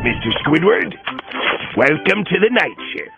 Mr. Squidward, welcome to the night shift.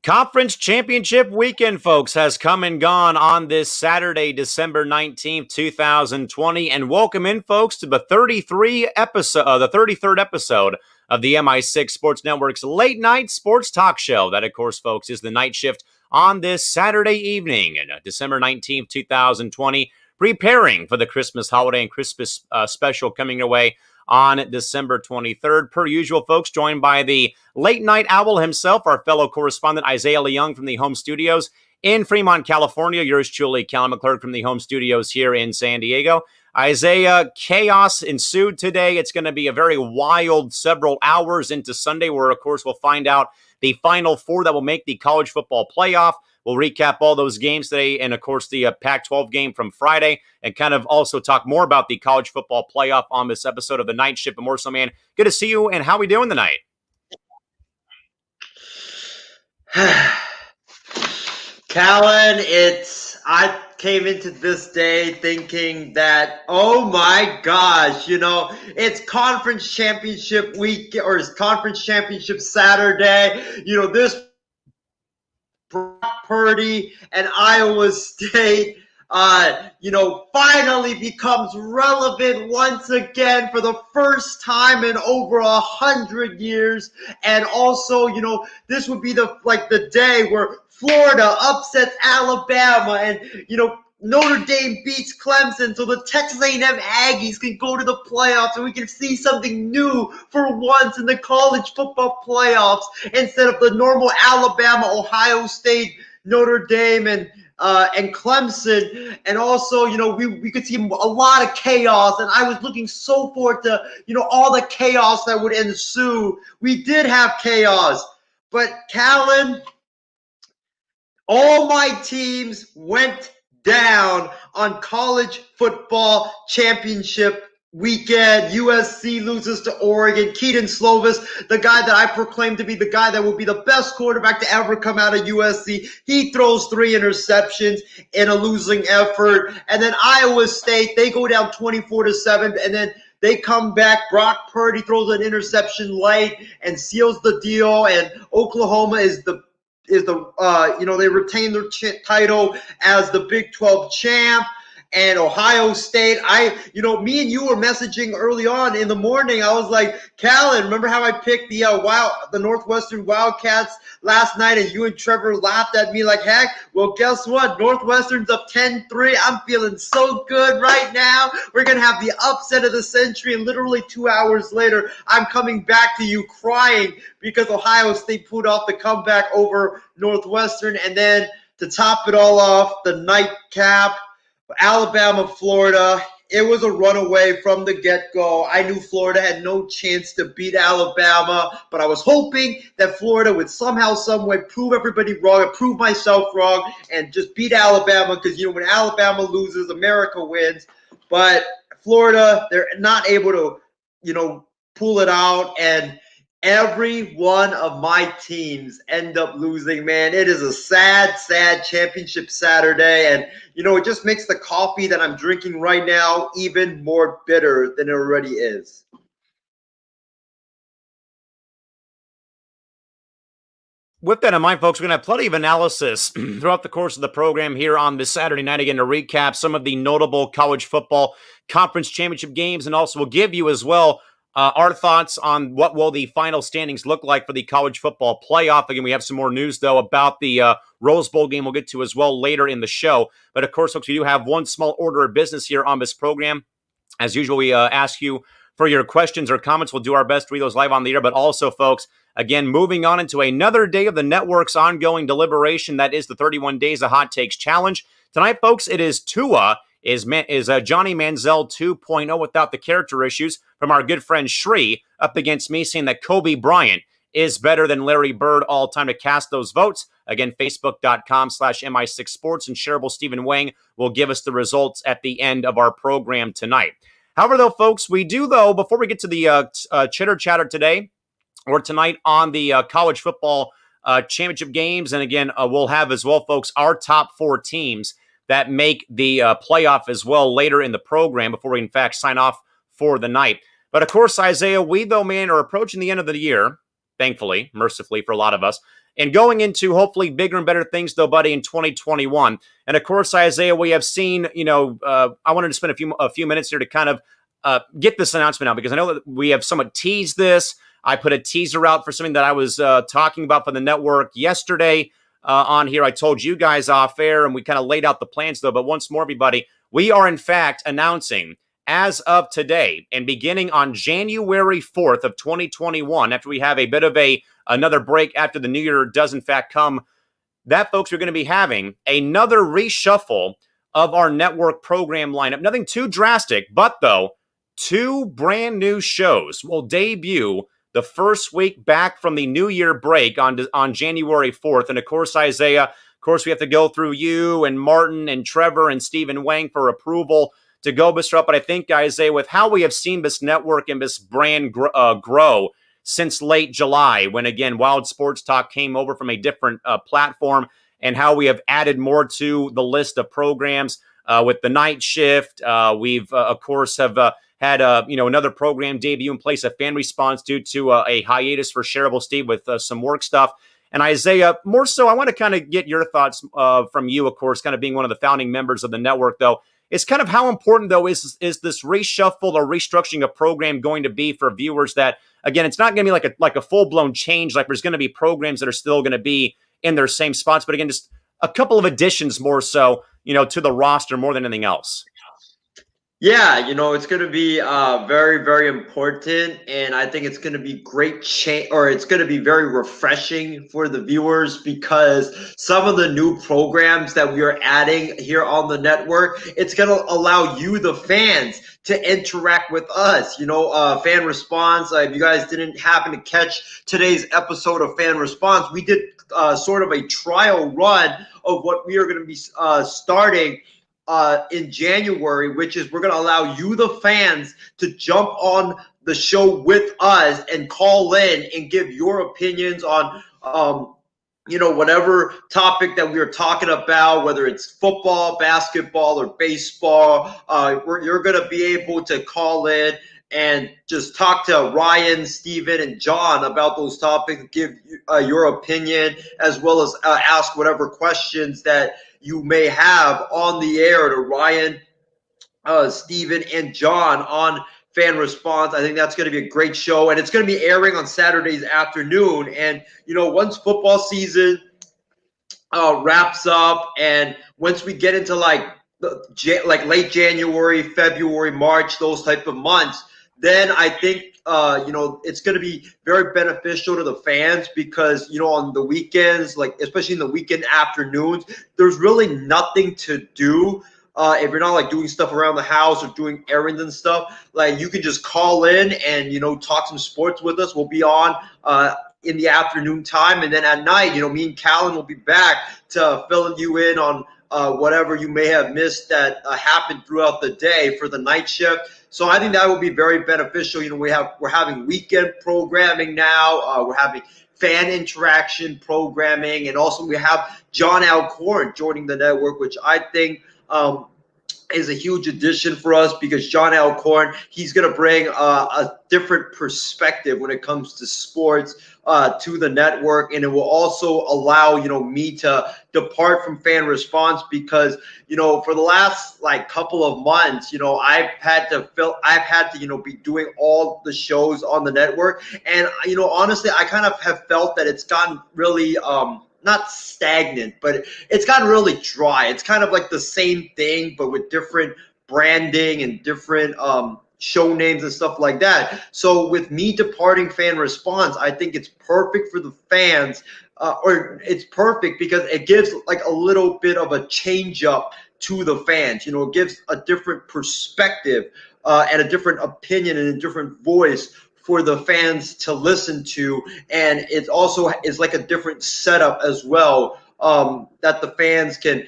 Conference Championship weekend, folks, has come and gone on this Saturday, December 19th, 2020. And welcome in, folks, to the 33rd episode of the MI6 Sports Network's late night sports talk show. That, of course, folks, is the night shift on this Saturday evening, December 19th, 2020, preparing for the Christmas holiday and Christmas special coming away on December 23rd. Per usual, folks, joined by the late night owl himself, our fellow correspondent Isaiah Leung from the home studios in Fremont, California. Yours truly, Callan McClurg from the home studios here in San Diego. Isaiah, chaos ensued today. It's going to be a very wild several hours into Sunday where, of course, we'll find out the final four that will make the college football playoff. We'll recap all those games today and, of course, the Pac-12 game from Friday and kind of also talk more about the college football playoff on this episode of the Night Shift. But more so, man, good to see you, and how we doing tonight? Callan, I came into this day thinking that, oh my gosh, it's conference championship week, or it's conference championship Saturday. This Purdy and Iowa State, finally becomes relevant once again for the first time in over 100 years. And also, this would be the day where Florida upsets Alabama and, Notre Dame beats Clemson, so the Texas A&M Aggies can go to the playoffs, and we can see something new for once in the college football playoffs instead of the normal Alabama, Ohio State, Notre Dame, and Clemson. And also, we could see a lot of chaos, and I was looking so forward to, all the chaos that would ensue. We did have chaos, but Callan, all my teams went down on college football championship weekend. USC loses to Oregon. Keaton Slovis, the guy that I proclaim to be the guy that will be the best quarterback to ever come out of USC, he throws 3 interceptions in a losing effort. And then Iowa State, they go down 24-7, and then they come back. Brock Purdy throws an interception late and seals the deal. And Oklahoma they retain their title as the Big 12 champ. And Ohio State, me and you were messaging early on in the morning. I was like, Callan, remember how I picked the Northwestern Wildcats last night, and you and Trevor laughed at me like heck? Well, guess what? Northwestern's up 10-3. I'm feeling so good right now. We're going to have the upset of the century, and literally 2 hours later, I'm coming back to you crying because Ohio State pulled off the comeback over Northwestern. And then to top it all off, the nightcap, Alabama, Florida, it was a runaway from the get-go. I knew Florida had no chance to beat Alabama, but I was hoping that Florida would somehow, some way prove everybody wrong and prove myself wrong and just beat Alabama because, when Alabama loses, America wins. But Florida, they're not able to, pull it out, and every one of my teams end up losing, man. It is a sad, sad championship Saturday. And, it just makes the coffee that I'm drinking right now even more bitter than it already is. With that in mind, folks, we're going to have plenty of analysis throughout the course of the program here on this Saturday night, again, to recap some of the notable college football conference championship games, and also we'll give you as well our thoughts on what will the final standings look like for the college football playoff. Again, we have some more news, though, about the Rose Bowl game we'll get to as well later in the show. But, of course, folks, we do have one small order of business here on this program. As usual, we ask you for your questions or comments. We'll do our best to read those live on the air. But also, folks, again, moving on into another day of the network's ongoing deliberation, that is the 31 Days of Hot Takes Challenge. Tonight, folks, it is Tua is Johnny Manziel 2.0 without the character issues from our good friend Shri up against me, saying that Kobe Bryant is better than Larry Bird all time. To cast those votes, again, facebook.com/MI6Sports, and shareable Stephen Wang will give us the results at the end of our program tonight. However, though, folks, we do, though, before we get to the chitter chatter today or tonight on the college football championship games, and again, we'll have as well, folks, our top 4 teams that make the playoff as well later in the program before we, in fact, sign off for the night. But of course, Isaiah, we, though, man, are approaching the end of the year, thankfully, mercifully for a lot of us, and going into hopefully bigger and better things, though, buddy, in 2021. And of course, Isaiah, we have seen, I wanted to spend a few minutes here to kind of get this announcement out, because I know that we have somewhat teased this. I put a teaser out for something that I was talking about for the network yesterday on here. I told you guys off air, and we kind of laid out the plans, though. But once more, everybody, we are in fact announcing as of today and beginning on January 4th of 2021, after we have a bit of another break after the new year does in fact come, that, folks, we're going to be having another reshuffle of our network program lineup. Nothing too drastic, but though, 2 brand new shows will debut the first week back from the New Year break on January 4th. And of course, Isaiah, of course, we have to go through you and Martin and Trevor and Stephen Wang for approval to go this route. But I think, Isaiah, with how we have seen this network and this brand grow since late July, when, again, Wild Sports Talk came over from a different platform, and how we have added more to the list of programs with the night shift. We've, of course, have had another program debut in place of Fan Response due to a hiatus for Shareable Steve with some work stuff. And Isaiah, more so, I want to kind of get your thoughts from you, of course, kind of being one of the founding members of the network, though. It's kind of how important, though, is this reshuffle or restructuring a program going to be for viewers that, again, it's not going to be like a full-blown change. Like, there's going to be programs that are still going to be in their same spots. But again, just a couple of additions more so, to the roster more than anything else. Yeah, it's going to be very, very important, and I think it's going to be great it's going to be very refreshing for the viewers, because some of the new programs that we are adding here on the network, it's going to allow you, the fans, to interact with us. Fan Response. If you guys didn't happen to catch today's episode of Fan Response, we did sort of a trial run of what we are going to be starting in January, which is we're going to allow you, the fans, to jump on the show with us and call in and give your opinions on whatever topic that we are talking about, whether it's football, basketball, or baseball. You're going to be able to call in and just talk to Ryan, Steven, and John about those topics, give your opinion, as well as ask whatever questions that you may have on the air to Ryan, Steven, and John on Fan Response. I think that's going to be a great show, and it's going to be airing on Saturdays afternoon. And, once football season wraps up, and once we get into like late January, February, March, those type of months, then I think it's going to be very beneficial to the fans, because on the weekends, like especially in the weekend afternoons, there's really nothing to do. If you're not like doing stuff around the house or doing errands and stuff, like you can just call in and talk some sports with us. We'll be on in the afternoon time, and then at night, me and Callan will be back to fill you in on whatever you may have missed that happened throughout the day for the night shift. So I think that will be very beneficial. We're having weekend programming now. We're having fan interaction programming, and also we have John Alcorn joining the network, which I think is a huge addition for us, because John Alcorn, he's going to bring a different perspective when it comes to sports to the network, and it will also allow me to depart from Fan Response, because for the last couple of months, I've had to be doing all the shows on the network, and honestly, I kind of have felt that it's gotten really not stagnant, but it's gotten really dry. It's kind of like the same thing, but with different branding and different show names and stuff like that. So with me departing Fan Response, I think it's perfect for the fans, or it's perfect because it gives like a little bit of a change up to the fans. It gives a different perspective and a different opinion and a different voice for the fans to listen to, and it also is like a different setup as well that the fans can,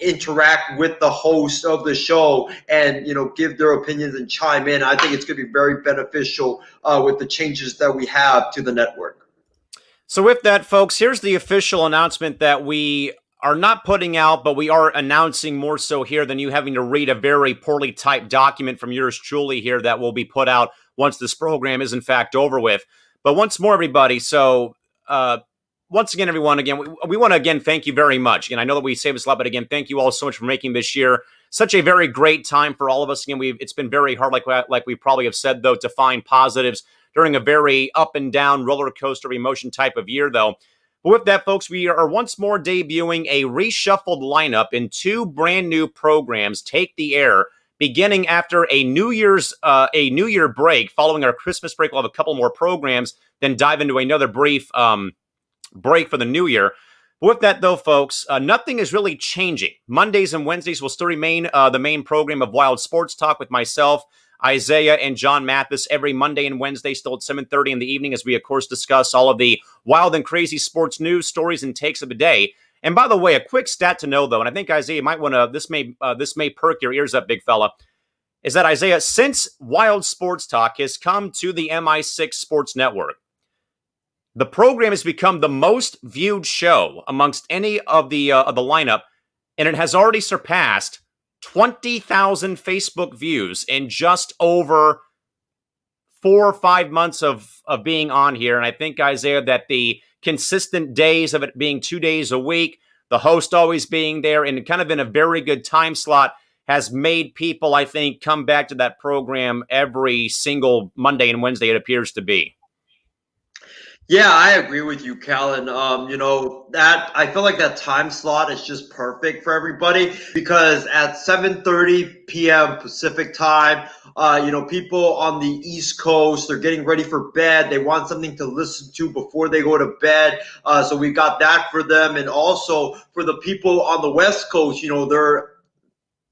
interact with the host of the show and, give their opinions and chime in. I think it's going to be very beneficial with the changes that we have to the network. So with that, folks, here's the official announcement that we are not putting out, but we are announcing more so here than you having to read a very poorly typed document from yours truly here that will be put out once this program is in fact over with. But once more, everybody, so once again, everyone, we want to again thank you very much. And I know that we say this a lot, but again, thank you all so much for making this year such a very great time for all of us. Again, it's been very hard, like we probably have said, though, to find positives during a very up and down roller coaster of emotion type of year, though. But with that, folks, we are once more debuting a reshuffled lineup in 2 brand new programs take the air, beginning after a New Year break. Following our Christmas break, we'll have a couple more programs, then dive into another brief break for the new year. But with that, though, folks, nothing is really changing. Mondays and Wednesdays will still remain the main program of Wild Sports Talk with myself, Isaiah, and John Mathis every Monday and Wednesday, still at 7:30 in the evening, as we, of course, discuss all of the wild and crazy sports news, stories, and takes of the day. And by the way, a quick stat to know, though, and I think, Isaiah, you might want to, this may perk your ears up, big fella, is that, Isaiah, since Wild Sports Talk has come to the MI6 Sports Network, the program has become the most viewed show amongst any of the lineup, and it has already surpassed 20,000 Facebook views in just over 4 or 5 months of being on here. And I think, Isaiah, that the consistent days of it being 2 days a week, the host always being there, and kind of in a very good time slot has made people, I think, come back to that program every single Monday and Wednesday, it appears to be. Yeah, I agree with you, Callan. That I feel like that time slot is just perfect for everybody because at 7:30 p.m. Pacific time, people on the East Coast, they're getting ready for bed. They want something to listen to before they go to bed. So we've got that for them. And also for the people on the West Coast, they're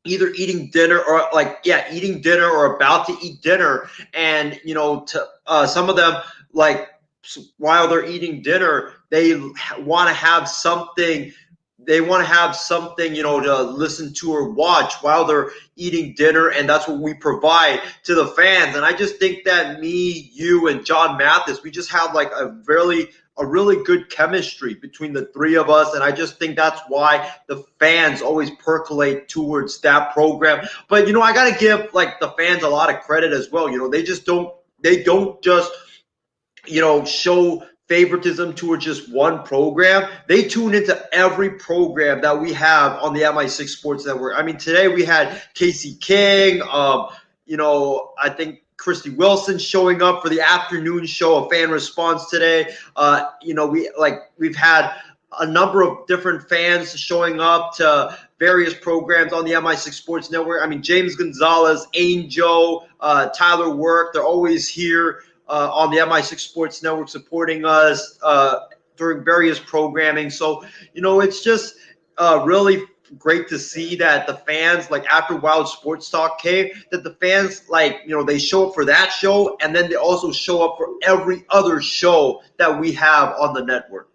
either eating dinner or eating dinner or about to eat dinner. And, some of them, while they're eating dinner, they want to have something. They want to have something, to listen to or watch while they're eating dinner, and that's what we provide to the fans. And I just think that me, you, and John Mathis, we just have like a really good chemistry between the three of us, and I just think that's why the fans always percolate towards that program. But I got to give the fans a lot of credit as well. They don't just show favoritism towards just one program. They tune into every program that we have on the MI6 Sports Network. I mean, today we had Casey King, I think Christy Wilson showing up for the afternoon show, a fan response today. We've had a number of different fans showing up to various programs on the MI6 Sports Network. I mean, James Gonzalez, Angel, Tyler Work, they're always here on the MI6 Sports Network supporting us during various programming. So, it's just really great to see that the fans, after Wild Sports Talk came, that the fans, they show up for that show, and then they also show up for every other show that we have on the network.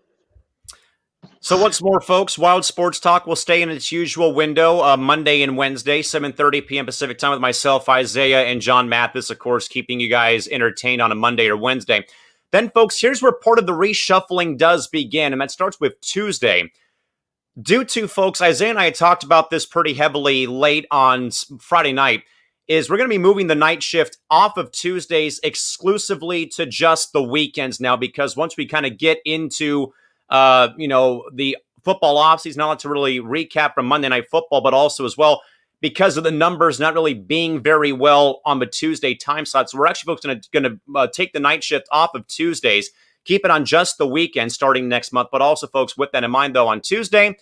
So once more, folks, Wild Sports Talk will stay in its usual window, Monday and Wednesday, 7:30 p.m. Pacific time with myself, Isaiah, and John Mathis, of course, keeping you guys entertained on a Monday or Wednesday. Then, folks, here's where part of the reshuffling does begin, and that starts with Tuesday. Due to, folks, Isaiah and I had talked about this pretty heavily late on Friday night, is we're going to be moving the night shift off of Tuesdays exclusively to just the weekends now, because once we kind of get into the football offseason, not to really recap from Monday Night Football, but also as well because of the numbers not really being very well on the Tuesday time slot. So we're actually folks going to take the night shift off of Tuesdays, keep it on just the weekend starting next month. But also, folks, with that in mind, though, on Tuesday,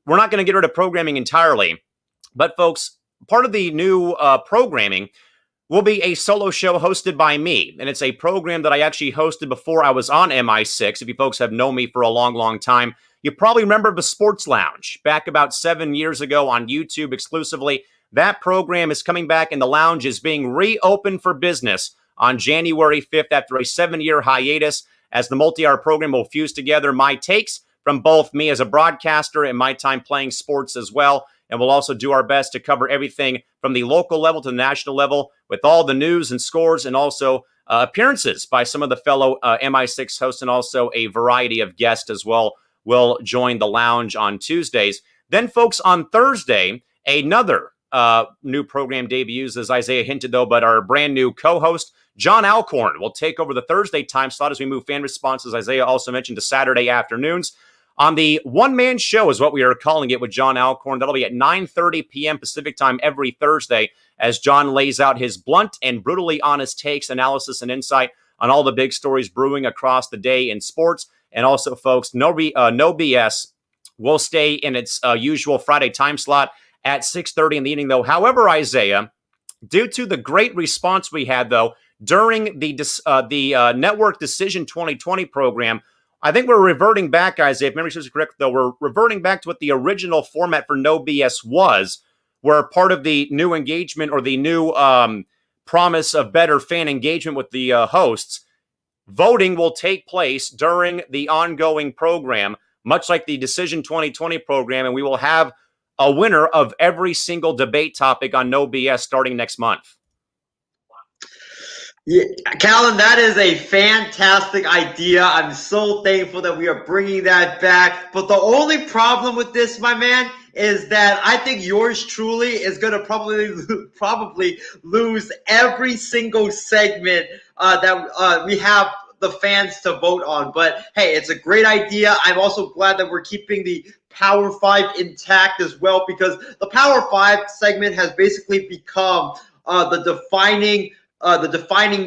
we're not going to get rid of programming entirely. But, folks, part of the new programming will be a solo show hosted by me. And it's a program that I actually hosted before I was on MI6. If you folks have known me for a long, long time, you probably remember the Sports Lounge back about 7 years ago on YouTube exclusively. That program is coming back, and the lounge is being reopened for business on January 5th after a 7-year hiatus, as the multi-hour program will fuse together my takes from both me as a broadcaster and my time playing sports as well. And we'll also do our best to cover everything from the local level to the national level with all the news and scores and also appearances by some of the fellow MI6 hosts and also a variety of guests as well will join the lounge on Tuesdays. Then, folks, on Thursday, another new program debuts, as Isaiah hinted, though, but our brand new co-host, John Alcorn, will take over the Thursday time slot as we move fan responses, Isaiah also mentioned, to Saturday afternoons. On the one-man show is what we are calling it with John Alcorn. That'll be at 9:30 p.m. Pacific time every Thursday as John lays out his blunt and brutally honest takes, analysis, and insight on all the big stories brewing across the day in sports. And also, folks, no BS will stay in its usual Friday time slot at 6:30 in the evening, though. However, Isaiah, due to the great response we had, though, during the Network Decision 2020 program, I think we're reverting back, Isaiah, if memory serves correct, though, we're reverting back to what the original format for No BS was, where part of the new engagement or the new promise of better fan engagement with the hosts, voting will take place during the ongoing program, much like the Decision 2020 program, and we will have a winner of every single debate topic on No BS starting next month. Yeah, Callan, that is a fantastic idea. I'm so thankful that we are bringing that back. But the only problem with this, my man, is that I think yours truly is going to probably lose every single segment that we have the fans to vote on. But hey, it's a great idea. I'm also glad that we're keeping the Power 5 intact as well, because the Power 5 segment has basically become the defining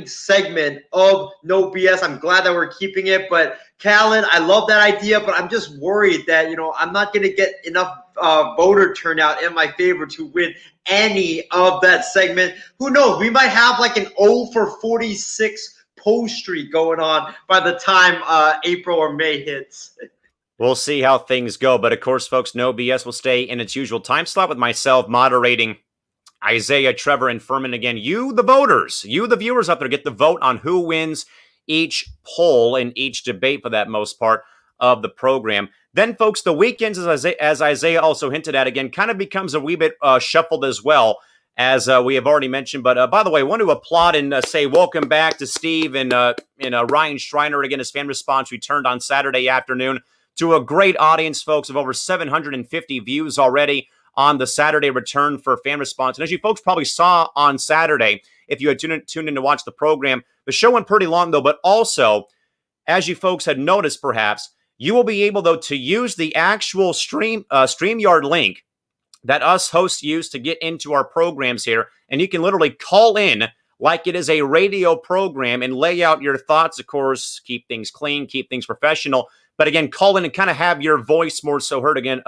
segment of No BS. I'm glad that we're keeping it. But Callan, I love that idea, but I'm just worried that, I'm not going to get enough voter turnout in my favor to win any of that segment. Who knows? We might have like an 0 for 46 post streak going on by the time April or May hits. We'll see how things go. But of course, folks, No BS will stay in its usual time slot with myself moderating, Isaiah, Trevor, and Furman. Again, you, the voters, you, the viewers out there, get the vote on who wins each poll and each debate for that most part of the program. Then, folks, the weekends, as Isaiah also hinted at, again, kind of becomes a wee bit shuffled as well, as we have already mentioned. But by the way, I want to applaud and say welcome back to Steve and Ryan Schreiner. Again, his fan response returned on Saturday afternoon to a great audience, folks, of over 750 views already on the Saturday return for fan response. And as you folks probably saw on Saturday, if you had tuned in to watch the program, the show went pretty long, though. But also, as you folks had noticed, perhaps, you will be able, though, to use the actual StreamYard link that us hosts use to get into our programs here. And you can literally call in like it is a radio program and lay out your thoughts, of course, keep things clean, keep things professional. But again, call in and kind of have your voice more so heard. Again,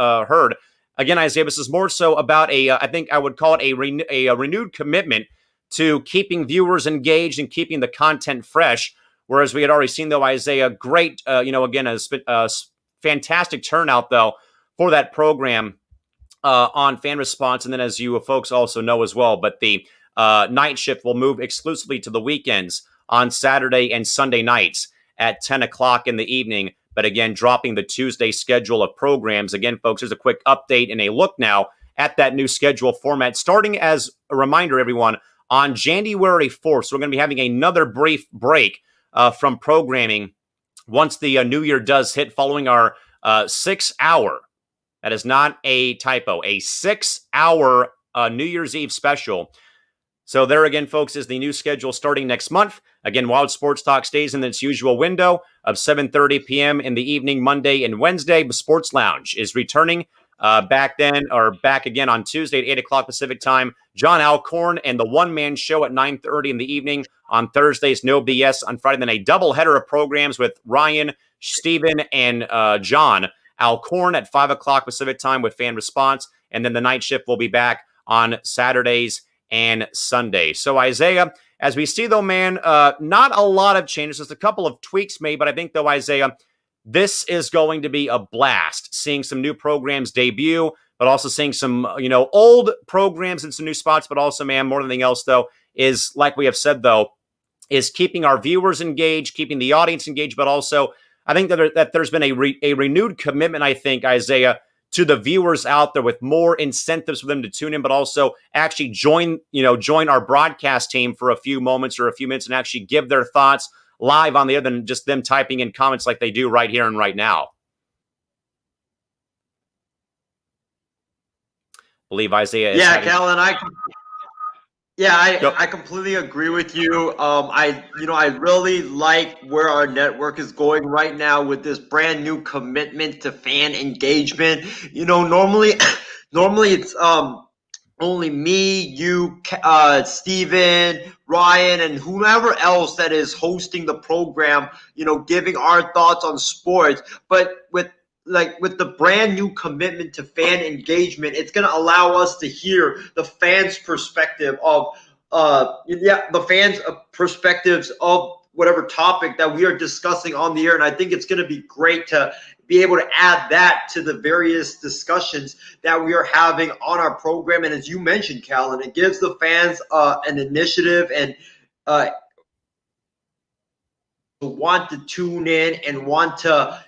Isaiah, this is more so about I think I would call it a renewed commitment to keeping viewers engaged and keeping the content fresh. Whereas we had already seen, though, Isaiah, great, again, a fantastic turnout, though, for that program on fan response. And then, as you folks also know as well, but the night shift will move exclusively to the weekends on Saturday and Sunday nights at 10 o'clock in the evening. But again, dropping the Tuesday schedule of programs. Again, folks, there's a quick update and a look now at that new schedule format, starting as a reminder, everyone, on January 4th. So we're going to be having another brief break from programming once the new year does hit, following our 6-hour, that is not a typo, a 6-hour New Year's Eve special. So there again, folks, is the new schedule starting next month. Again, Wild Sports Talk stays in its usual window of 7:30 p.m. in the evening, Monday and Wednesday. The Sports Lounge is returning back again on Tuesday at 8 o'clock Pacific time. John Alcorn and the one-man show at 9:30 in the evening. On Thursdays, No BS. On Friday, then a doubleheader of programs with Ryan, Steven, and John Alcorn at 5 o'clock Pacific time with fan response. And then the night shift will be back on Saturdays and Sunday. So Isaiah, as we see, though, man, not a lot of changes, just a couple of tweaks made, but I think, though, Isaiah, this is going to be a blast, seeing some new programs debut, but also seeing some, old programs in some new spots, but also, man, more than anything else, though, is, like we have said, though, is keeping our viewers engaged, keeping the audience engaged, but also, I think that there's been a renewed commitment, I think, Isaiah, to the viewers out there with more incentives for them to tune in, but also actually join our broadcast team for a few moments or a few minutes and actually give their thoughts live on the air than just them typing in comments like they do right here and right now. I believe Isaiah is Callan, I completely agree with you. I really like where our network is going right now with this brand new commitment to fan engagement. Normally it's only me, you, Steven, Ryan, and whomever else that is hosting the program, giving our thoughts on sports. But with the brand new commitment to fan engagement, it's going to allow us to hear the fans' perspective of the fans' perspectives of whatever topic that we are discussing on the air. And I think it's going to be great to be able to add that to the various discussions that we are having on our program. And as you mentioned, Callan, it gives the fans an initiative and want to tune in and want to,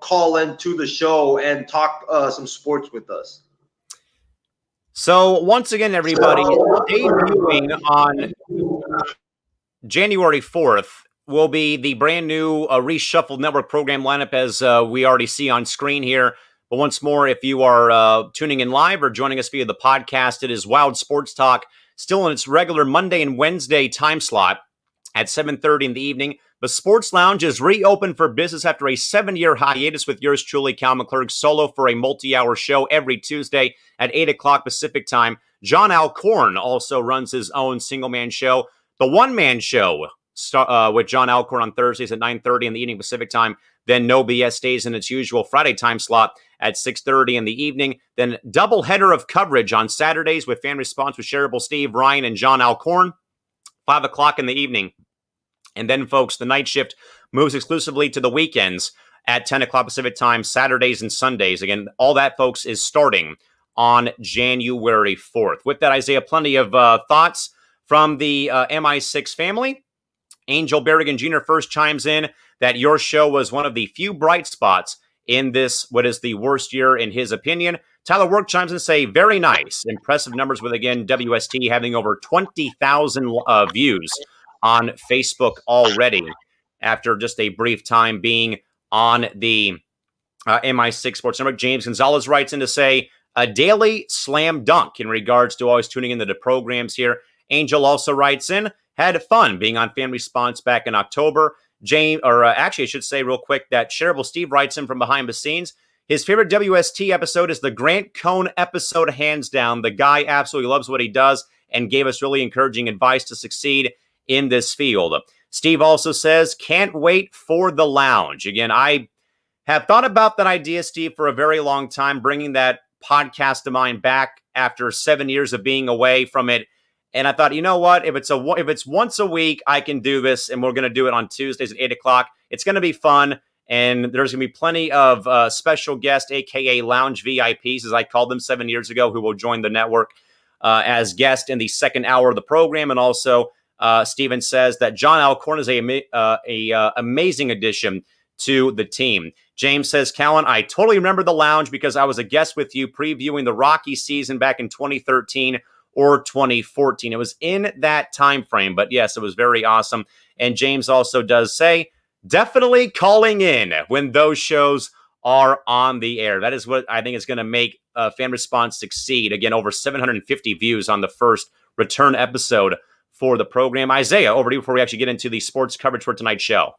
call into the show and talk some sports with us. So once again, everybody, debuting on January 4th will be the brand new reshuffled network program lineup as we already see on screen here. But once more, if you are tuning in live or joining us via the podcast, it is Wild Sports Talk, still in its regular Monday and Wednesday time slot at 7:30 in the evening. The Sports Lounge is reopened for business after a 7-year hiatus with yours truly, Callan McClurg, solo for a multi-hour show every Tuesday at 8 o'clock Pacific time. John Alcorn also runs his own single-man show, The One-Man Show, with John Alcorn on Thursdays at 9:30 in the evening Pacific time. Then No BS stays in its usual Friday time slot at 6:30 in the evening. Then doubleheader of coverage on Saturdays with fan response with Shareable Steve, Ryan, and John Alcorn, 5 o'clock in the evening. And then, folks, the night shift moves exclusively to the weekends at 10 o'clock Pacific time, Saturdays and Sundays. Again, all that, folks, is starting on January 4th. With that, Isaiah, plenty of thoughts from the MI6 family. Angel Berrigan Jr. first chimes in that your show was one of the few bright spots in this, what is the worst year in his opinion. Tyler Work chimes in and say, very nice. Impressive numbers with, again, WST having over 20,000 views on Facebook already after just a brief time being on the MI6 Sports Network. James Gonzalez writes in to say, a daily slam dunk in regards to always tuning into the programs here. Angel also writes in, had fun being on Fan Response back in October. Actually, I should say real quick that Shareable Steve writes in from behind the scenes. His favorite WST episode is the Grant Cohn episode, hands down. The guy absolutely loves what he does and gave us really encouraging advice to succeed in this field. Steve also says, can't wait for the lounge. Again, I have thought about that idea, Steve, for a very long time, bringing that podcast of mine back after 7 years of being away from it. And I thought, you know what? If it's once a week, I can do this, and we're going to do it on Tuesdays at 8 o'clock. It's going to be fun, and there's going to be plenty of special guests, a.k.a. lounge VIPs, as I called them 7 years ago, who will join the network as guests in the second hour of the program. And also, Steven says that John Alcorn is a amazing addition to the team. James says, Callan, I totally remember the lounge because I was a guest with you previewing the Rocky season back in 2013 or 2014. It was in that time frame, but yes, it was very awesome. And James also does say, definitely calling in when those shows are on the air. That is what I think is going to make Fan Response succeed. Again, over 750 views on the first return episode for the program. Isaiah, over to you before we actually get into the sports coverage for tonight's show.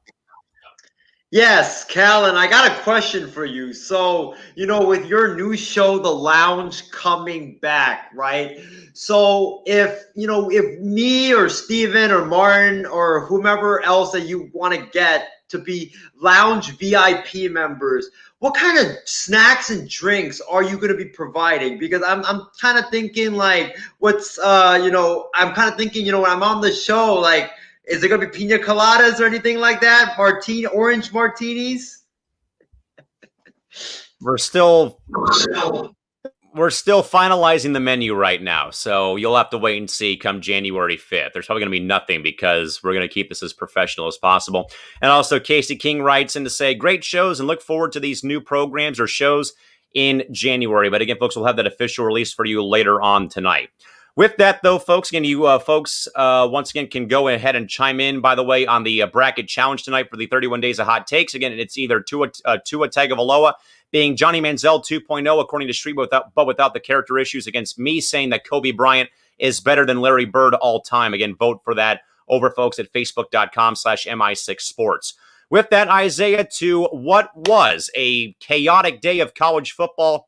Yes, Callan, I got a question for you. So, with your new show, The Lounge, coming back, right? So if me or Steven or Martin or whomever else that you want to get to be lounge VIP members, what kind of snacks and drinks are you going to be providing? Because I'm kind of thinking like, I'm kind of thinking, when I'm on the show, like, is there going to be pina coladas or anything like that? Orange martinis? We're still we're still finalizing the menu right now, so you'll have to wait and see come January 5th. There's probably going to be nothing because we're going to keep this as professional as possible. And also, Casey King writes in to say, great shows and look forward to these new programs or shows in January. But again, folks, we'll have that official release for you later on tonight. With that, though, folks, again, you folks once again can go ahead and chime in, by the way, on the bracket challenge tonight for the 31 Days of Hot Takes. Again, it's either Tua Tagovailoa being Johnny Manziel 2.0, according to Street, but without the character issues, against me saying that Kobe Bryant is better than Larry Bird all time. Again, vote for that over, folks, at facebook.com/mi6sports. With that, Isaiah, to what was a chaotic day of college football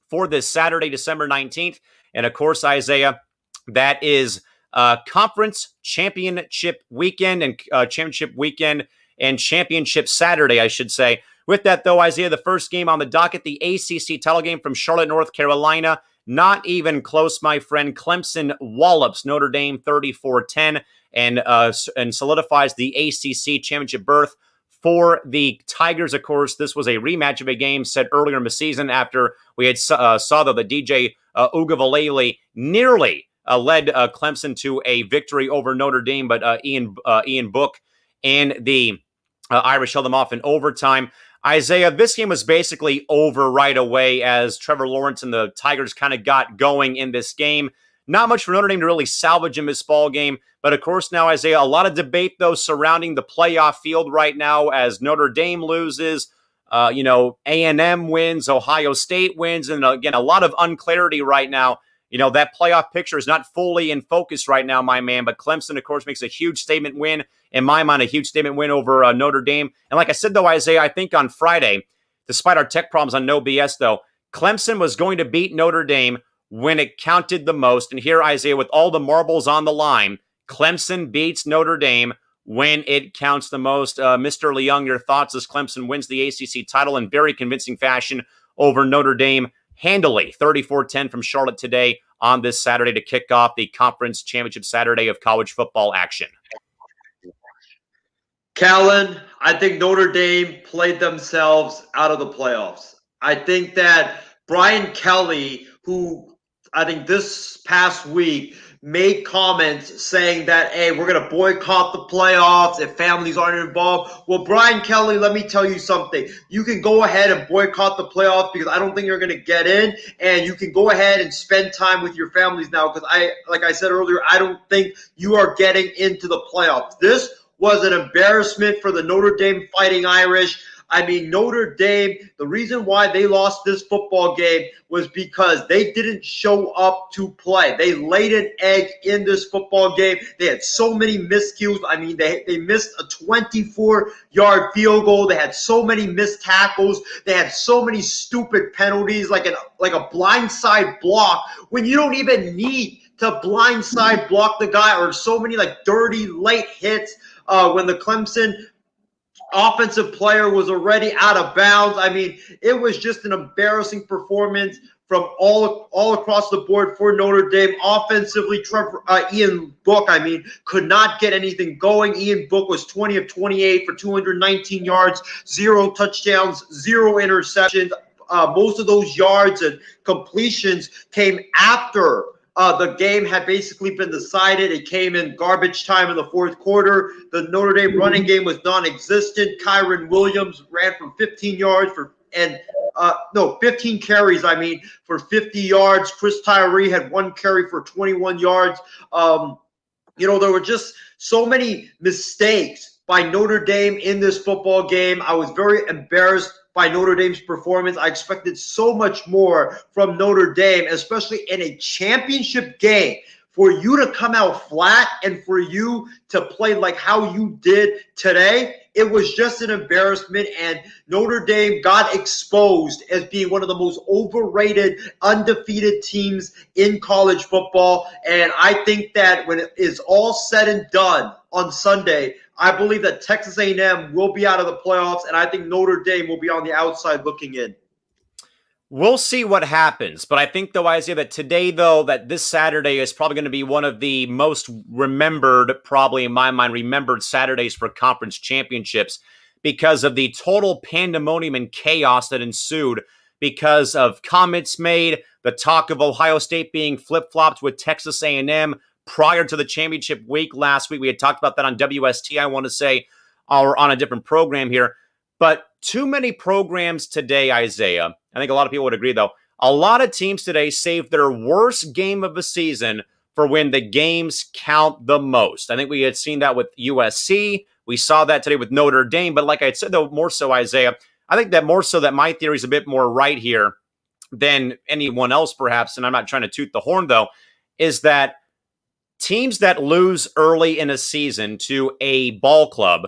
for this Saturday, December 19th. And of course, Isaiah, that is conference championship weekend and championship Saturday, I should say. With that, though, Isaiah, the first game on the docket, the ACC title game from Charlotte, North Carolina. Not even close, my friend. Clemson wallops Notre Dame 34-10 and solidifies the ACC championship berth for the Tigers. Of course, this was a rematch of a game set earlier in the season after we had saw that the DJ Uiagalelei nearly led Clemson to a victory over Notre Dame, but Ian Book and the Irish held them off in overtime. Isaiah, this game was basically over right away as Trevor Lawrence and the Tigers kind of got going in this game. Not much for Notre Dame to really salvage in this ball game. But of course now, Isaiah, a lot of debate, though, surrounding the playoff field right now as Notre Dame loses, A&M wins, Ohio State wins, and again, a lot of unclarity right now. That playoff picture is not fully in focus right now, my man, but Clemson, of course, makes a huge statement win. In my mind, a huge statement win over Notre Dame. And like I said, though, Isaiah, I think on Friday, despite our tech problems on No BS, though, Clemson was going to beat Notre Dame when it counted the most. And here, Isaiah, with all the marbles on the line, Clemson beats Notre Dame when it counts the most. Mr. Leung, your thoughts as Clemson wins the ACC title in very convincing fashion over Notre Dame handily, 34-10 from Charlotte today on this Saturday to kick off the conference championship Saturday of college football action. Callan, I think Notre Dame played themselves out of the playoffs. I think that Brian Kelly, who I think this past week made comments saying that, hey, we're going to boycott the playoffs if families aren't involved. Well, Brian Kelly, let me tell you something. You can go ahead and boycott the playoffs because I don't think you're going to get in, and you can go ahead and spend time with your families now because like I said earlier, I don't think you are getting into the playoffs. This was an embarrassment for the Notre Dame Fighting Irish. I mean, Notre Dame, the reason why they lost this football game was because they didn't show up to play. They laid an egg in this football game. They had so many miscues. I mean, they missed a 24-yard field goal. They had so many missed tackles. They had so many stupid penalties, like a blindside block when you don't even need to blindside block the guy, or so many like dirty late hits when the Clemson offensive player was already out of bounds. I mean, it was just an embarrassing performance from all across the board for Notre Dame. Offensively, Ian Book, could not get anything going. Ian Book was 20 of 28 for 219 yards, 0 touchdowns, 0 interceptions. Most of those yards and completions came after the game had basically been decided. It came in garbage time in the fourth quarter. The Notre Dame running game was non-existent. Kyron Williams ran for 15 yards 15 carries, for 50 yards. Chris Tyree had 1 carry for 21 yards. There were just so many mistakes by Notre Dame in this football game. I was very embarrassed by Notre Dame's performance. I expected so much more from Notre Dame, especially in a championship game. For you to come out flat and for you to play like how you did today, it was just an embarrassment, and Notre Dame got exposed as being one of the most overrated, undefeated teams in college football. And I think that when it is all said and done on Sunday, I believe that Texas A&M will be out of the playoffs, and I think Notre Dame will be on the outside looking in. We'll see what happens. But I think, though, Isaiah, that today, though, that this Saturday is probably going to be one of the most remembered, probably in my mind, remembered Saturdays for conference championships because of the total pandemonium and chaos that ensued because of comments made, the talk of Ohio State being flip-flopped with Texas A&M prior to the championship week last week. We had talked about that on WST, I want to say, or on a different program here. But too many programs today, Isaiah, I think a lot of people would agree, though, a lot of teams today saved their worst game of the season for when the games count the most. I think we had seen that with USC. We saw that today with Notre Dame. But like I said, though, more so, Isaiah, I think that more so that my theory is a bit more right here than anyone else, perhaps, and I'm not trying to toot the horn, though, is that teams that lose early in a season to a ball club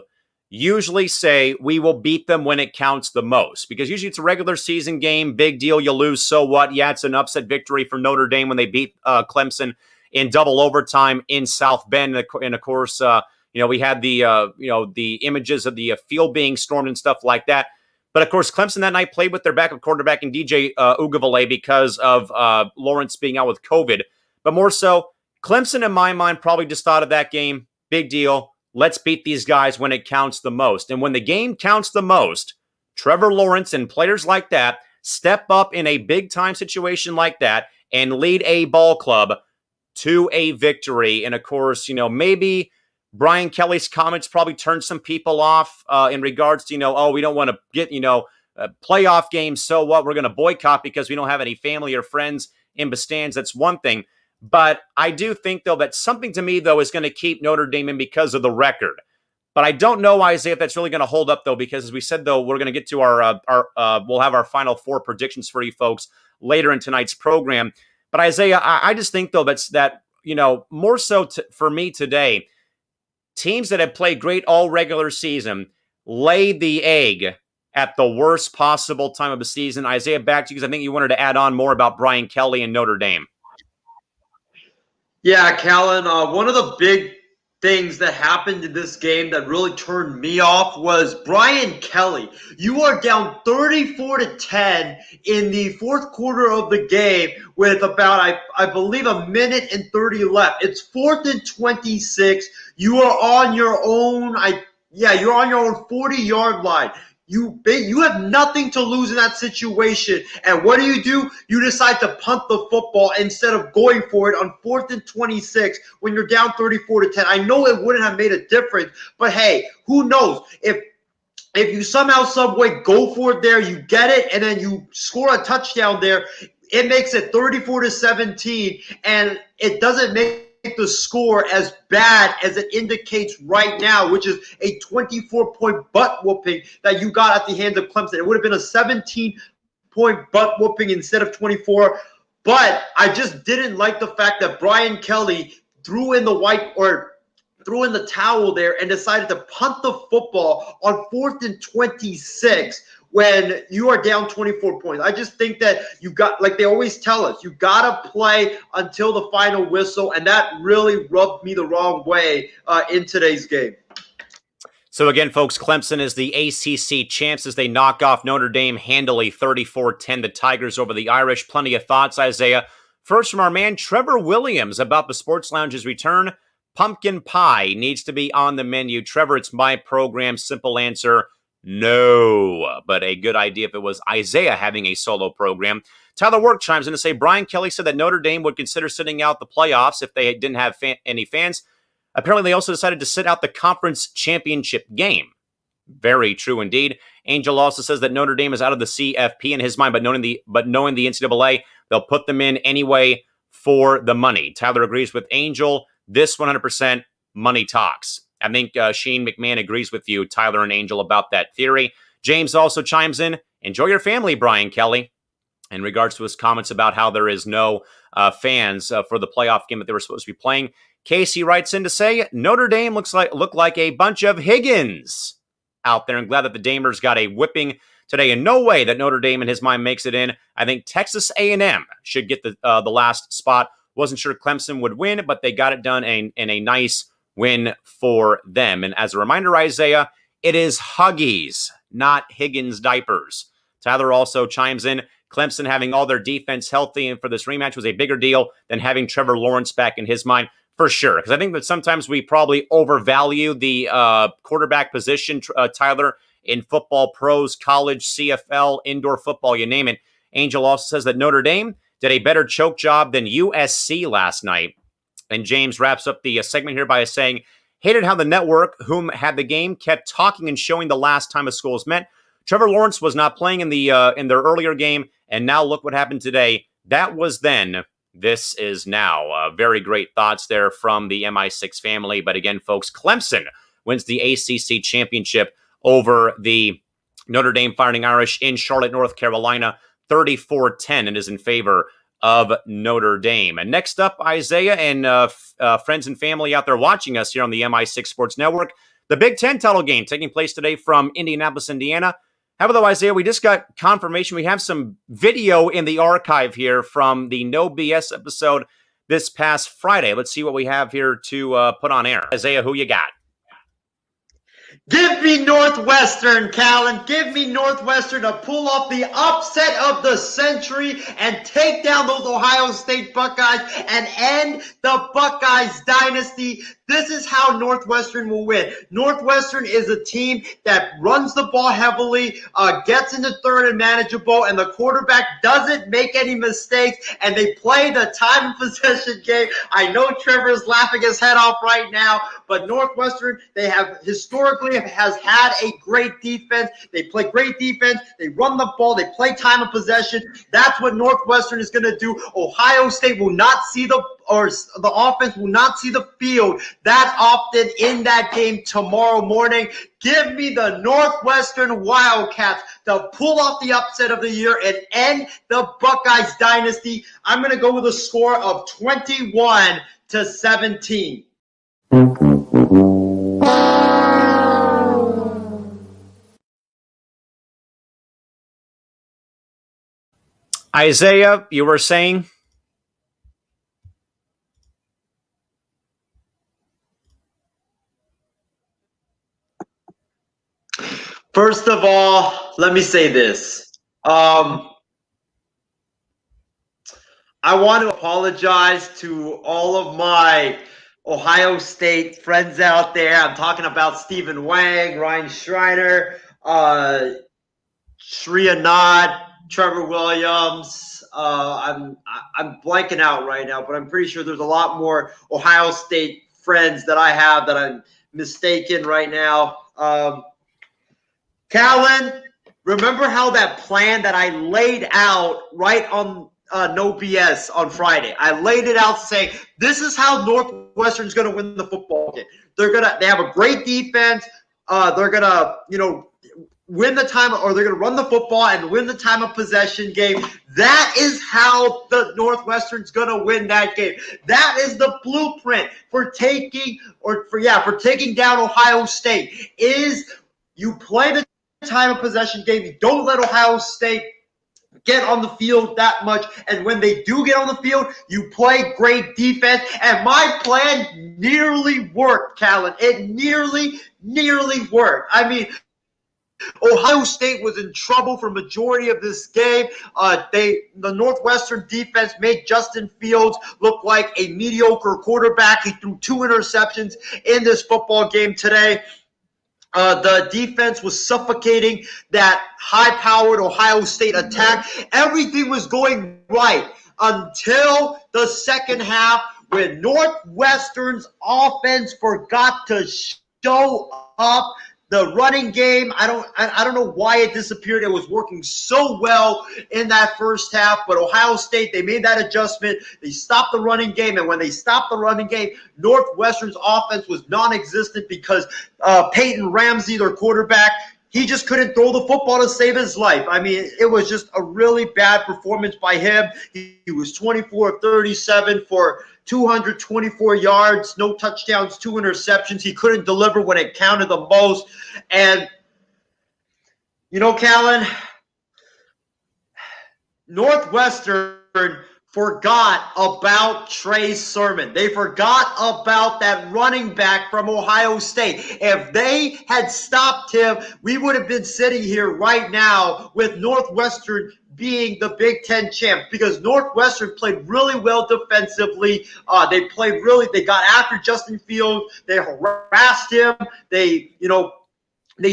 usually say we will beat them when it counts the most, because usually it's a regular season game, big deal, you lose, so what? Yeah, it's an upset victory for Notre Dame when they beat Clemson in double overtime in South Bend, and of course, we had the images of the field being stormed and stuff like that. But of course, Clemson that night played with their backup quarterback in DJ Uiagalelei because of Lawrence being out with COVID. But more so, Clemson, in my mind, probably just thought of that game, big deal. Let's beat these guys when it counts the most. And when the game counts the most, Trevor Lawrence and players like that step up in a big-time situation like that and lead a ball club to a victory. And of course, maybe Brian Kelly's comments probably turned some people off in regards to, we don't want to get, playoff games. So what? We're going to boycott because we don't have any family or friends in the stands. That's one thing. But I do think, though, that something to me, though, is going to keep Notre Dame in because of the record. But I don't know, Isaiah, if that's really going to hold up, though, because as we said, though, we're going to get to we'll have our final four predictions for you folks later in tonight's program. But Isaiah, I just think, though, that more so for me today, teams that have played great all regular season laid the egg at the worst possible time of the season. Isaiah, back to you, because I think you wanted to add on more about Brian Kelly and Notre Dame. Yeah, Callan, one of the big things that happened in this game that really turned me off was Brian Kelly. You are down 34-10 in the fourth quarter of the game with about, I believe, a minute and 30 left. It's 4th and 26. You are on your own. You're on your own 40-yard line. You have nothing to lose in that situation. And what do? You decide to punt the football instead of going for it on 4th and 26 when you're down 34-10. I know it wouldn't have made a difference, but hey, who knows? If you somehow, subway, go for it there, you get it, and then you score a touchdown there, it makes it 34-17, and it doesn't make the score as bad as it indicates right now, which is a 24-point butt whooping that you got at the hands of Clemson. It would have been a 17-point butt whooping instead of 24. But I just didn't like the fact that Brian Kelly threw in the towel there and decided to punt the football on 4th and 26 when you are down 24 points. I just think that you got, like they always tell us, you got to play until the final whistle, and that really rubbed me the wrong way in today's game. So again, folks, Clemson is the ACC champs as they knock off Notre Dame handily 34-10, the Tigers over the Irish. Plenty of thoughts, Isaiah. First from our man Trevor Williams about the Sports Lounge's return. Pumpkin pie needs to be on the menu. Trevor, it's my program. Simple answer. No, but a good idea if it was Isaiah having a solo program. Tyler Work chimes in to say Brian Kelly said that Notre Dame would consider sitting out the playoffs if they didn't have any fans. Apparently, they also decided to sit out the conference championship game. Very true indeed. Angel also says that Notre Dame is out of the CFP in his mind, but knowing the NCAA, they'll put them in anyway for the money. Tyler agrees with Angel. This 100% money talks. I think Sheen McMahon agrees with you, Tyler and Angel, about that theory. James also chimes in, enjoy your family, Brian Kelly, in regards to his comments about how there is no fans for the playoff game that they were supposed to be playing. Casey writes in to say, Notre Dame look like a bunch of Higgins out there, and glad that the Damers got a whipping today. In no way that Notre Dame, in his mind, makes it in. I think Texas A&M should get the last spot. Wasn't sure Clemson would win, but they got it done in a nice win for them. And as a reminder, Isaiah, it is Huggies, not Higgins diapers. Tyler also chimes in, Clemson having all their defense healthy and for this rematch was a bigger deal than having Trevor Lawrence back in his mind, for sure. Because I think that sometimes we probably overvalue the quarterback position, Tyler, in football, pros, college, CFL, indoor football, you name it. Angel also says that Notre Dame, did a better choke job than USC last night. And James wraps up the segment here by saying, hated how the network, whom had the game, kept talking and showing the last time a school is met. Trevor Lawrence was not playing in their earlier game, and now look what happened today. That was then. This is now. Very great thoughts there from the MI6 family. But again, folks, Clemson wins the ACC championship over the Notre Dame Fighting Irish in Charlotte, North Carolina, 34-10, and is in favor of Notre Dame. And next up, Isaiah and friends and family out there watching us here on the MI6 Sports Network, the Big Ten title game taking place today from Indianapolis, Indiana. However, though, Isaiah, we just got confirmation. We have some video in the archive here from the No BS episode this past Friday. Let's see what we have here to put on air. Isaiah, who you got? Give me Northwestern, Callan. Give me Northwestern to pull off the upset of the century and take down those Ohio State Buckeyes and end the Buckeyes dynasty. This is how Northwestern will win. Northwestern is a team that runs the ball heavily, gets into third and manageable, and the quarterback doesn't make any mistakes, and they play the time and possession game. I know Trevor is laughing his head off right now, but Northwestern, they have historically has had a great defense. They play great defense. They run the ball. They play time of possession. That's what Northwestern is going to do. Ohio State will not see the offense will not see the field that often in that game tomorrow morning. Give me the Northwestern Wildcats to pull off the upset of the year and end the Buckeyes dynasty. I'm going to go with a score of 21-17. Isaiah, you were saying? First of all, let me say this. I want to apologize to all of my Ohio State friends out there. I'm talking about Stephen Wang, Ryan Schreiner, Shreya Nod, Trevor Williams. I'm blanking out right now, but I'm pretty sure there's a lot more Ohio State friends that I have that I'm mistaken right now. Callan, remember how that plan that I laid out right on No BS on Friday? I laid it out saying this is how Northwestern's going to win the football game. They have a great defense. They're going to, win the time, or they're going to run the football and win the time of possession game. That is how the Northwestern's going to win that game. That is the blueprint for taking down Ohio State. Is you play the time of possession game. You don't let Ohio State get on the field that much, and when they do get on the field, you play great defense. And my plan nearly worked, Callan. It nearly worked. I mean, Ohio State was in trouble for majority of this game. The Northwestern defense made Justin Fields look like a mediocre quarterback. He threw 2 interceptions in this football game today. The defense was suffocating that high-powered Ohio State attack. Everything was going right until the second half when Northwestern's offense forgot to show up. The running game, I don't know why it disappeared. It was working so well in that first half, but Ohio State, they made that adjustment. They stopped the running game, and when they stopped the running game, Northwestern's offense was non-existent because Peyton Ramsey, their quarterback, he just couldn't throw the football to save his life. I mean, it was just a really bad performance by him. He was 24 of 37 for 224 yards, no touchdowns, 2 interceptions. He couldn't deliver when it counted the most. And, Callan, Northwestern forgot about Trey Sermon. They forgot about that running back from Ohio State. If they had stopped him, we would have been sitting here right now with Northwestern being the Big Ten champs, because Northwestern played really well defensively. They got after Justin Fields. They harassed him. They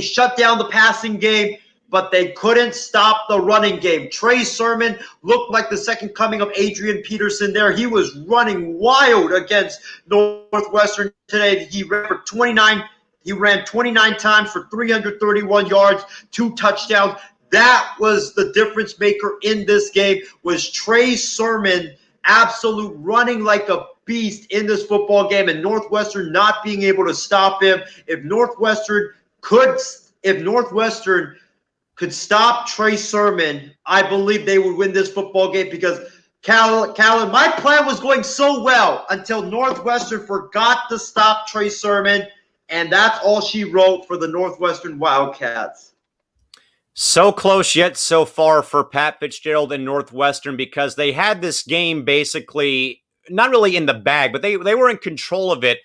shut down the passing game. but they couldn't stop the running game. Trey Sermon looked like the second coming of Adrian Peterson there. He was running wild against Northwestern today. He ran 29 times for 331 yards, 2 touchdowns. That was the difference maker in this game, was Trey Sermon absolute running like a beast in this football game, and Northwestern not being able to stop him. If Northwestern could stop Trey Sermon, I believe they would win this football game, because Callan, my plan was going so well until Northwestern forgot to stop Trey Sermon, and that's all she wrote for the Northwestern Wildcats. So close yet so far for Pat Fitzgerald and Northwestern, because they had this game basically not really in the bag, but they were in control of it.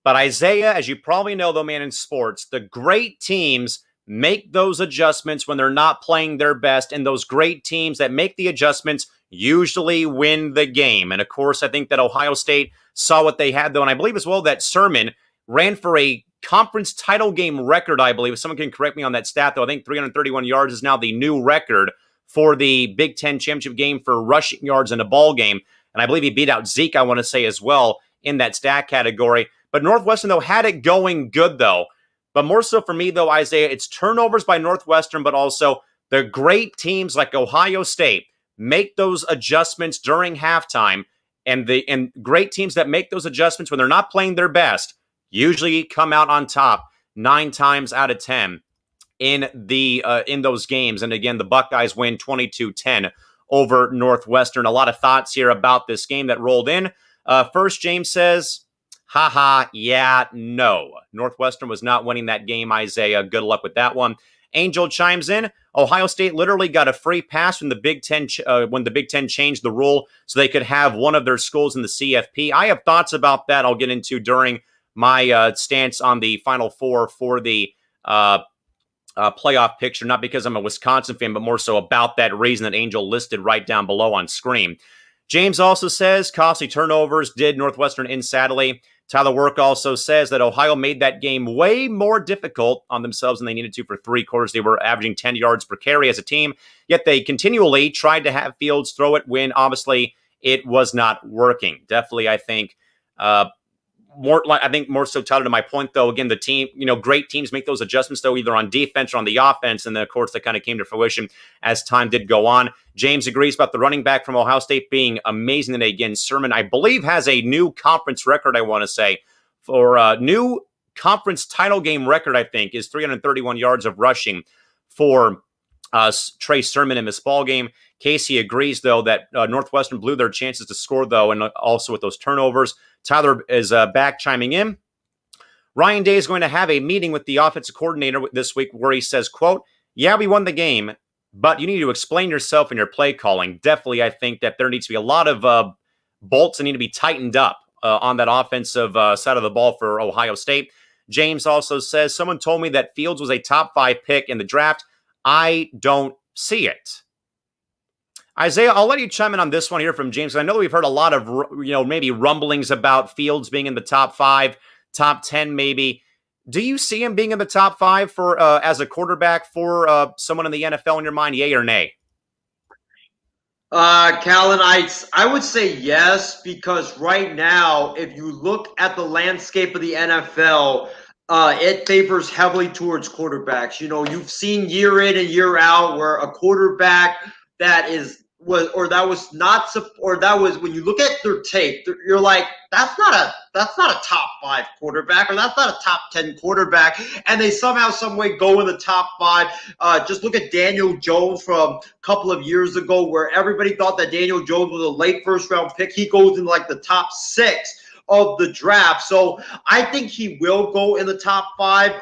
But Isaiah, as you probably know, though, man, in sports, the great teams make those adjustments when they're not playing their best, and those great teams that make the adjustments usually win the game. And of course, I think that Ohio State saw what they had, though, and I believe as well that Sermon ran for a conference title game record, I believe. If someone can correct me on that stat, though, I think 331 yards is now the new record for the Big Ten championship game for rushing yards in a ball game. And I believe he beat out Zeke, I want to say, as well, in that stat category. But Northwestern, though, had it going good, though. But more so for me, though, Isaiah, it's turnovers by Northwestern, but also the great teams like Ohio State make those adjustments during halftime. And great teams that make those adjustments when they're not playing their best usually come out on top 9 times out of 10 in those games. And again, the Buckeyes win 22-10 over Northwestern. A lot of thoughts here about this game that rolled in. First, James says, yeah, no. Northwestern was not winning that game, Isaiah. Good luck with that one. Angel chimes in. Ohio State literally got a free pass when the Big Ten changed the rule so they could have one of their schools in the CFP. I have thoughts about that I'll get into during my stance on the Final Four for the playoff picture, not because I'm a Wisconsin fan, but more so about that reason that Angel listed right down below on screen. James also says costly turnovers did Northwestern in sadly. Tyler Work also says that Ohio made that game way more difficult on themselves than they needed to for 3 quarters. They were averaging 10 yards per carry as a team, yet they continually tried to have Fields throw it when obviously it was not working. Definitely, I think, more so touted to my point, though. Again, the team, great teams make those adjustments, though, either on defense or on the offense. And then, of course, that kind of came to fruition as time did go on. James agrees about the running back from Ohio State being amazing today. Again, Sermon, I believe, has a new conference record, I want to say, for a new conference title game record, I think, is 331 yards of rushing for Trey Sermon in this ball game. Casey agrees, though, that Northwestern blew their chances to score, though, and also with those turnovers. Tyler is back chiming in. Ryan Day is going to have a meeting with the offensive coordinator this week where he says, quote, yeah, we won the game, but you need to explain yourself in your play calling. Definitely, I think that there needs to be a lot of bolts that need to be tightened up on that offensive side of the ball for Ohio State. James also says, someone told me that Fields was a top 5 pick in the draft. I don't see it. Isaiah, I'll let you chime in on this one here from James. I know that we've heard a lot of, maybe rumblings about Fields being in the top 5, top 10 maybe. Do you see him being in the top 5 for as a quarterback for someone in the NFL in your mind, yay or nay? Callan, I would say yes, because right now, if you look at the landscape of the NFL, it favors heavily towards quarterbacks. You've seen year in and year out where a quarterback that was when you look at their tape, you're like, that's not a top 5 quarterback, or that's not a top 10 quarterback, and they somehow, some way go in the top 5. Just look at Daniel Jones from a couple of years ago, where everybody thought that Daniel Jones was a late first round pick. He goes in like the top 6 of the draft. So I think he will go in the top 5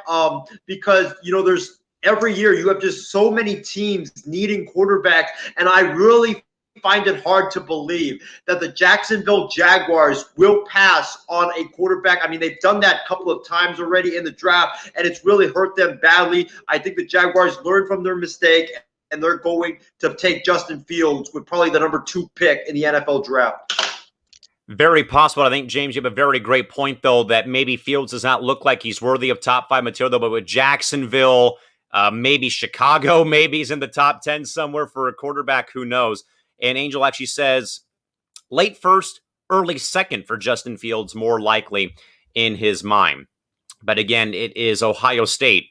because, there's every year you have just so many teams needing quarterbacks, and I really find it hard to believe that the Jacksonville Jaguars will pass on a quarterback. I mean, they've done that a couple of times already in the draft, and it's really hurt them badly. I think the Jaguars learned from their mistake, and they're going to take Justin Fields with probably the number 2 pick in the NFL draft. Very possible. I think, James, you have a very great point, though, that maybe Fields does not look like he's worthy of top 5 material, though, but with Jacksonville, Maybe Chicago, maybe he's in the top 10 somewhere for a quarterback. Who knows? And Angel actually says late first, early second for Justin Fields, more likely in his mind. But again, it is Ohio State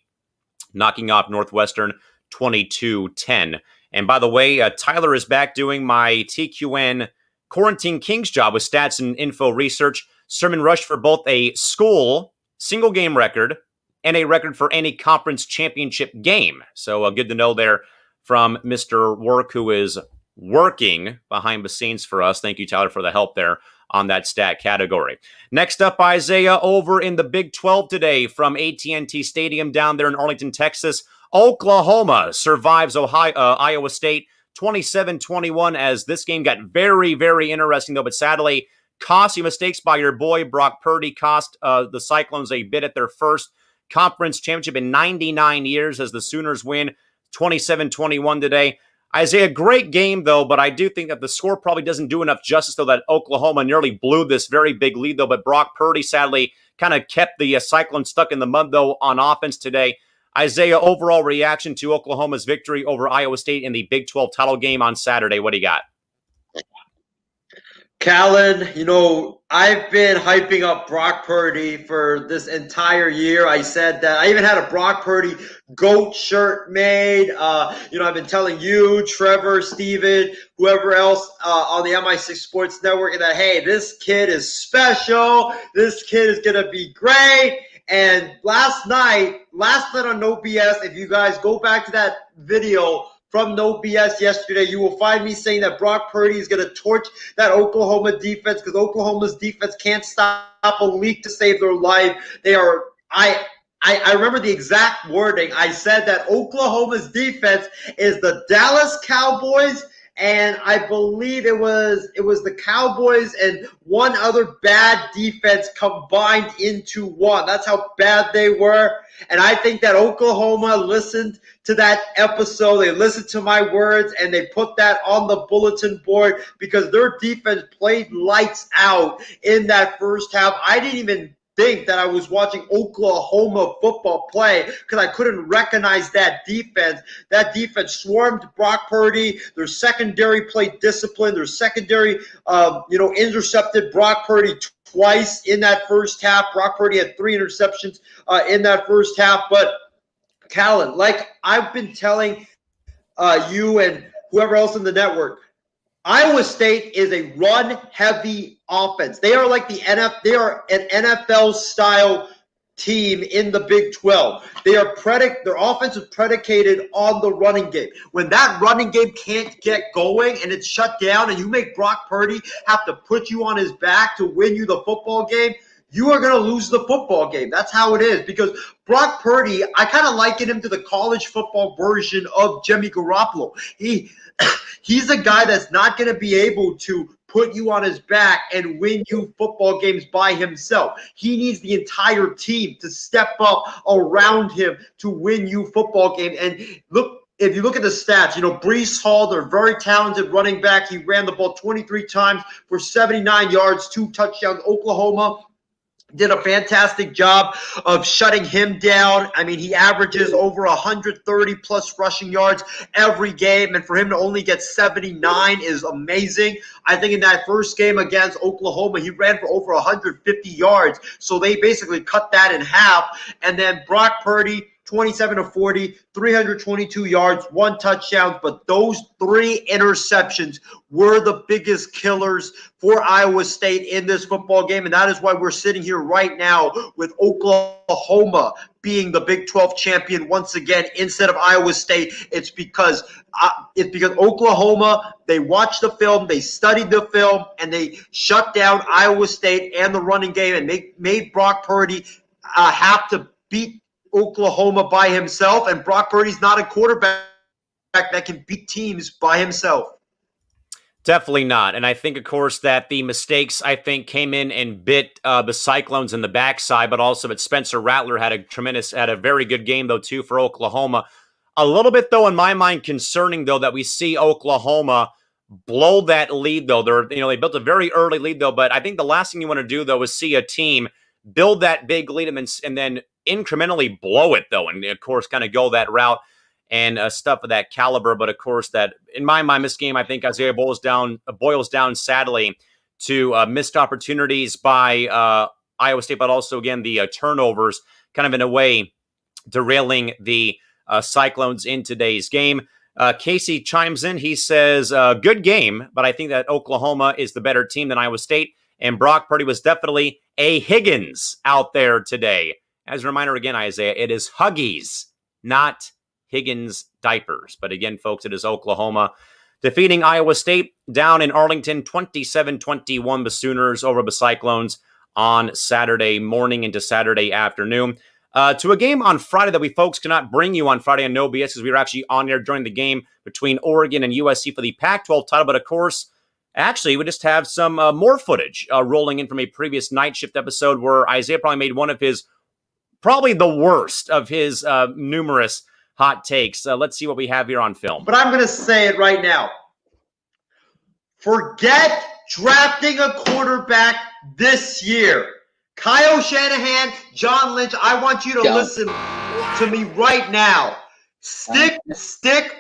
knocking off Northwestern 22-10. And by the way, Tyler is back doing my TQN Quarantine Kings job with stats and info research. Sermon Rush for both a school single game record and a record for any conference championship game. So good to know there from Mr. Work, who is working behind the scenes for us. Thank you, Tyler, for the help there on that stat category. Next up, Isaiah, over in the Big 12 today from AT&T Stadium down there in Arlington, Texas. Oklahoma survives Iowa State 27-21 as this game got very, very interesting, though, but sadly, costly mistakes by your boy Brock Purdy cost the Cyclones a bid at their first conference championship in 99 years as the Sooners win 27-21 today. Isaiah, great game, though, but I do think that the score probably doesn't do enough justice, though, that Oklahoma nearly blew this very big lead, though, but Brock Purdy sadly kind of kept the Cyclones stuck in the mud, though, on offense today. Isaiah, overall reaction to Oklahoma's victory over Iowa State in the Big 12 title game on Saturday. What do you got? Callan, I've been hyping up Brock Purdy for this entire year. I said that I even had a Brock Purdy GOAT shirt made. I've been telling you, Trevor, Steven, whoever else on the MI6 Sports Network that, hey, this kid is special. This kid is going to be great. And last night on No BS, if you guys go back to that video from No BS yesterday, you will find me saying that Brock Purdy is going to torch that Oklahoma defense because Oklahoma's defense can't stop a leak to save their life. They are I remember the exact wording. I said that Oklahoma's defense is the Dallas Cowboys, and I believe it was the Cowboys and one other bad defense combined into one. That's how bad they were. And I think that Oklahoma listened to that episode. They listened to my words, and they put that on the bulletin board because their defense played lights out in that first half. I didn't even think that I was watching Oklahoma football play because I couldn't recognize that defense. That defense swarmed Brock Purdy. Their secondary played discipline. Their secondary, intercepted Brock Purdy twice in that first half. Brock Purdy had 3 interceptions in that first half. But Callan, like I've been telling you and whoever else in the network, Iowa State is a run-heavy offense. They are like they are an NFL-style team in the Big 12. Their offense is predicated on the running game. When that running game can't get going and it's shut down and you make Brock Purdy have to put you on his back to win you the football game, you are going to lose the football game. That's how it is because Brock Purdy, I kind of liken him to the college football version of Jimmy Garoppolo. He's a guy that's not going to be able to put you on his back and win you football games by himself. He needs the entire team to step up around him to win you football games. And look, if you look at the stats, Breece Hall, they're very talented running back. He ran the ball 23 times for 79 yards, 2 touchdowns. Oklahoma did a fantastic job of shutting him down. I mean, he averages over 130-plus rushing yards every game, and for him to only get 79 is amazing. I think in that first game against Oklahoma, he ran for over 150 yards, so they basically cut that in half. And then Brock Purdy, 27-40, 322 yards, 1 touchdown. But those 3 interceptions were the biggest killers for Iowa State in this football game. And that is why we're sitting here right now with Oklahoma being the Big 12 champion once again instead of Iowa State. It's because Oklahoma, they watched the film, they studied the film, and they shut down Iowa State and the running game and made Brock Purdy have to beat Oklahoma by himself, and Brock Purdy's not a quarterback that can beat teams by himself. Definitely not. And I think, of course, that the mistakes, came in and bit the Cyclones in the backside, but also that Spencer Rattler had a very good game, though, too, for Oklahoma. A little bit, though, in my mind, concerning, though, that we see Oklahoma blow that lead, though. They built a very early lead, though, but I think the last thing you want to do, though, is see a team build that big lead and then incrementally blow it, though, and, of course, kind of go that route and stuff of that caliber. But, of course, that in my mind, this game, I think Isaiah boils down, sadly, to missed opportunities by Iowa State, but also, again, the turnovers kind of in a way derailing the Cyclones in today's game. Casey chimes in. He says, good game, but I think that Oklahoma is the better team than Iowa State. And Brock Purdy was definitely a Higgins out there today. As a reminder again, Isaiah, it is Huggies, not Higgins diapers. But again, folks, it is Oklahoma defeating Iowa State down in Arlington, 27-21, the Sooners over the Cyclones on Saturday morning into Saturday afternoon. To a game on Friday that we folks cannot bring you on Friday on No BS because we were actually on there during the game between Oregon and USC for the Pac-12 title. But of course, actually, we just have some more footage rolling in from a previous night shift episode where Isaiah probably made one of his, probably the worst of his numerous hot takes. Let's see what we have here on film. But I'm going to say it right now. Forget drafting a quarterback this year. Kyle Shanahan, John Lynch, I want you to listen to me right now. Stick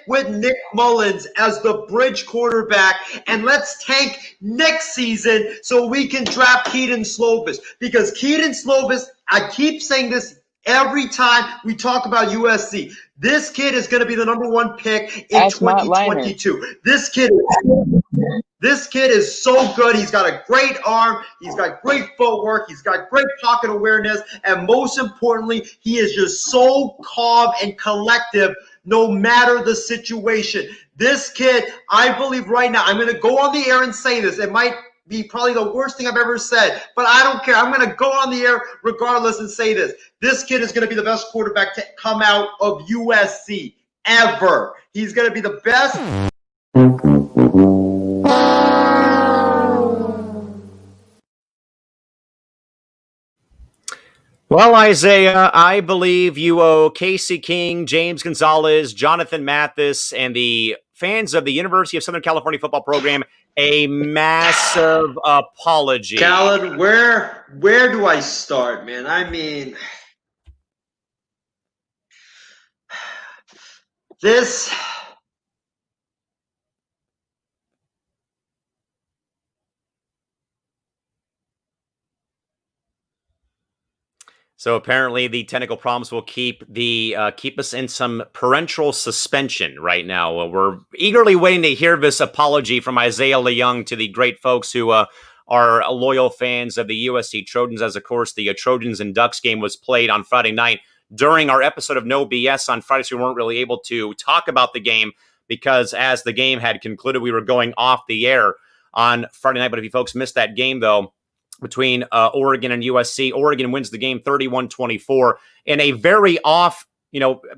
with Nick Mullins as the bridge quarterback, and let's tank next season so we can draft Keaton Slovis. Because Keaton Slovis, I keep saying this every time we talk about USC. This kid is going to be the number one pick in 2022. This kid is so good. He's got a great arm. He's got great footwork. He's got great pocket awareness. And most importantly, he is just so calm and collective no matter the situation. This kid, I believe right now, I'm going to go on the air and say this. It might be probably the worst thing I've ever said, but I don't care. I'm going to go on the air regardless and say this. This kid is going to be the best quarterback to come out of USC ever. He's going to be the best. Well, Isaiah, I believe you owe Casey King, James Gonzalez, Jonathan Mathis, and the fans of the University of Southern California football program a massive apology. Callan, where do I start, man? I mean, this... So apparently the technical problems will keep us in some parental suspension right now. We're eagerly waiting to hear this apology from Isaiah Leung to the great folks who are loyal fans of the USC Trojans, as of course the Trojans and Ducks game was played on Friday night during our episode of No BS on Friday, so we weren't really able to talk about the game because as the game had concluded, we were going off the air on Friday night. But if you folks missed that game, though, between Oregon and USC, Oregon wins the game 31-24 in a very off,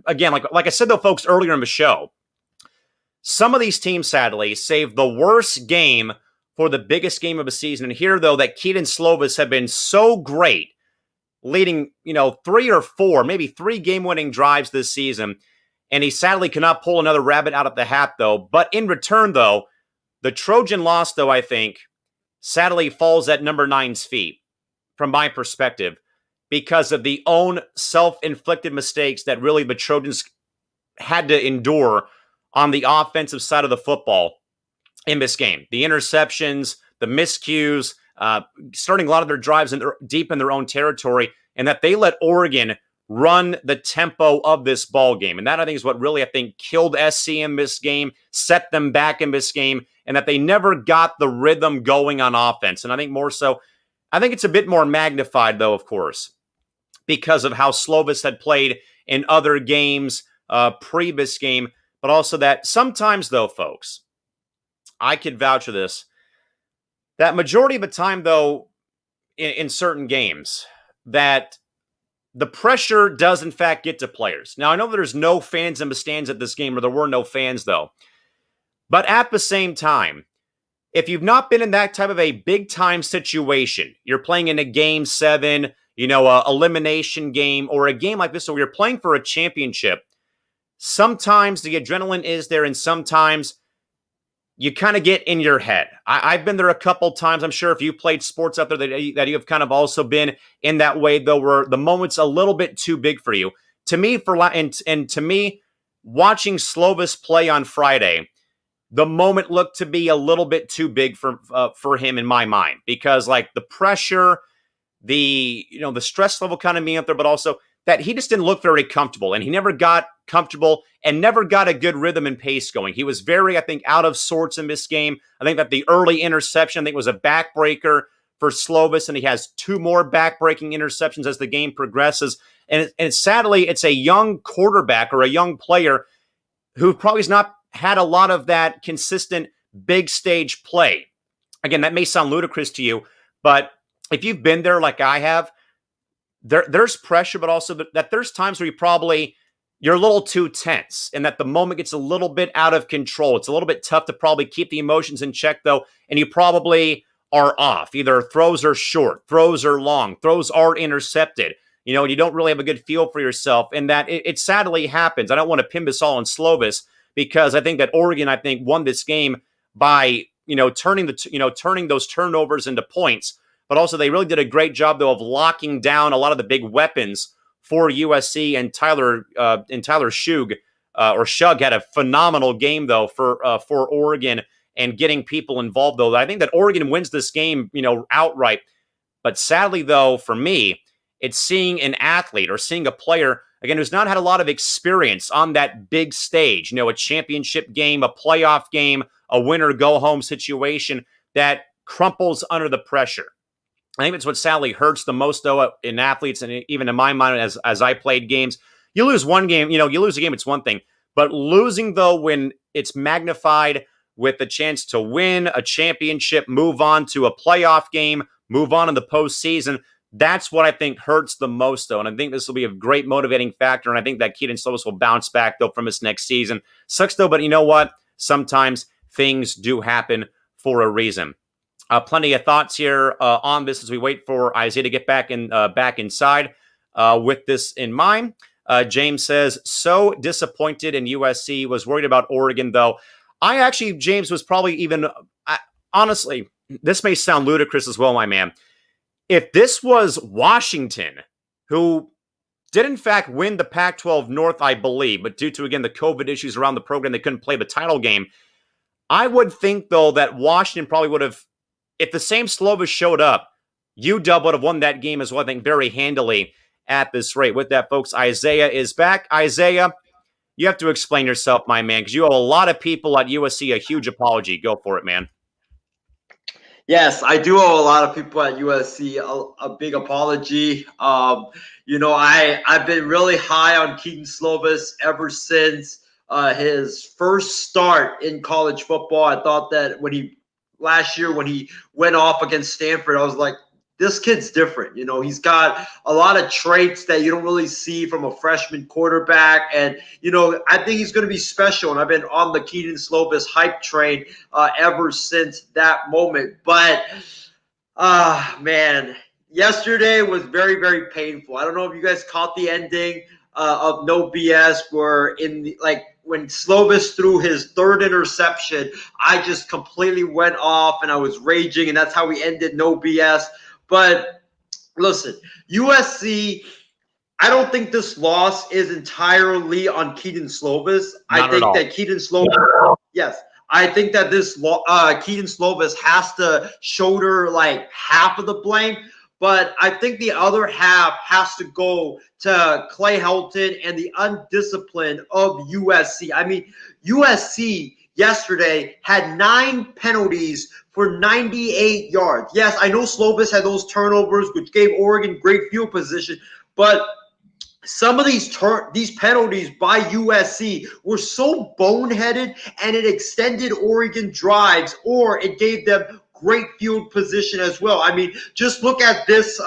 again, like I said, though, folks, earlier in the show, some of these teams, sadly, saved the worst game for the biggest game of the season. And here, though, that Keaton Slovis have been so great, leading, 3 or 4, maybe 3 game-winning drives this season. And he sadly cannot pull another rabbit out of the hat, though. But in return, though, the Trojan loss, though, I think, sadly falls at number 9's feet, from my perspective, because of the own self-inflicted mistakes that really the Trojans had to endure on the offensive side of the football in this game. The interceptions, the miscues, starting a lot of their drives deep in their own territory, and that they let Oregon run the tempo of this ball game. And that, I think, is what really, I think, killed SC in this game, set them back in this game, and that they never got the rhythm going on offense. And I think more so, I think it's a bit more magnified, though, of course, because of how Slovis had played in other games pre this game, but also that sometimes, though, folks, I could vouch for this, that majority of the time, though, in certain games, that the pressure does, in fact, get to players. Now, I know there's no fans in the stands at this game, or there were no fans, though. But at the same time, if you've not been in that type of a big-time situation, you're playing in a Game 7, a elimination game, or a game like this where you're playing for a championship, sometimes the adrenaline is there, and sometimes you kind of get in your head. I've been there a couple times. I'm sure if you played sports out there that you have kind of also been in that way, though, where the moment's a little bit too big for you. To me, to me, watching Slovis play on Friday, the moment looked to be a little bit too big for him in my mind, because like the pressure, the stress level kind of being up there, but also that he just didn't look very comfortable, and he never got comfortable and never got a good rhythm and pace going. He was very, I think, out of sorts in this game. I think that the early interception, I think, was a backbreaker for Slovis, and he has 2 more backbreaking interceptions as the game progresses. And sadly, it's a young quarterback or a young player who probably has not had a lot of that consistent big stage play. Again, that may sound ludicrous to you, but if you've been there like I have, there's pressure, but also that there's times where you're a little too tense and that the moment gets a little bit out of control. It's a little bit tough to probably keep the emotions in check, though, and you probably are off. Either throws are short, throws are long, throws are intercepted. And you don't really have a good feel for yourself, and that it sadly happens. I don't want to pin this all on Slovis, because I think that Oregon, won this game by turning those turnovers into points. But also, they really did a great job, though, of locking down a lot of the big weapons for USC, and Tyler Shug had a phenomenal game, though, for Oregon, and getting people involved, though. I think that Oregon wins this game, outright. But sadly, though, for me, it's seeing an athlete or seeing a player, again, who's not had a lot of experience on that big stage, a championship game, a playoff game, a winner-go-home situation that crumples under the pressure. I think it's what sadly hurts the most, though, in athletes, and even in my mind as I played games. You lose one game, you lose a game, it's one thing. But losing, though, when it's magnified with the chance to win a championship, move on to a playoff game, move on in the postseason, that's what I think hurts the most, though. And I think this will be a great motivating factor, and I think that Kedon Slovis will bounce back, though, from this next season. Sucks, though, but you know what? Sometimes things do happen for a reason. Plenty of thoughts here on this as we wait for Isaiah to get back inside with this in mind. James says, so disappointed in USC, was worried about Oregon, though. James, was probably even, honestly, this may sound ludicrous as well, my man. If this was Washington, who did in fact win the Pac-12 North, I believe, but due to, again, the COVID issues around the program, they couldn't play the title game. I would think, though, that Washington probably would have, if the same Slovis showed up, UW would have won that game as well, I think, very handily at this rate. With that, folks, Isaiah is back. Isaiah, you have to explain yourself, my man, because you owe a lot of people at USC a huge apology. Go for it, man. Yes, I do owe a lot of people at USC a big apology. I've been really high on Kedon Slovis ever since his first start in college football. I thought that last year when he went off against Stanford, I was like, this kid's different. He's got a lot of traits that you don't really see from a freshman quarterback. And, I think he's going to be special. And I've been on the Kedon Slovis hype train ever since that moment. But, man, yesterday was very, very painful. I don't know if you guys caught the ending of No BS, where when Slovis threw his 3rd interception, I just completely went off and I was raging, and that's how we ended No BS. But listen, USC, I don't think this loss is entirely on Kedon Slovis. I think that Kedon Slovis, yes, I think that this Kedon Slovis has to shoulder like half of the blame. But I think the other half has to go to Clay Helton and the undiscipline of USC. I mean, USC yesterday had 9 penalties for 98 yards. Yes, I know Slovis had those turnovers, which gave Oregon great field position, but some of these penalties by USC were so boneheaded, and it extended Oregon drives, or it gave them great field position as well. I mean, just look at this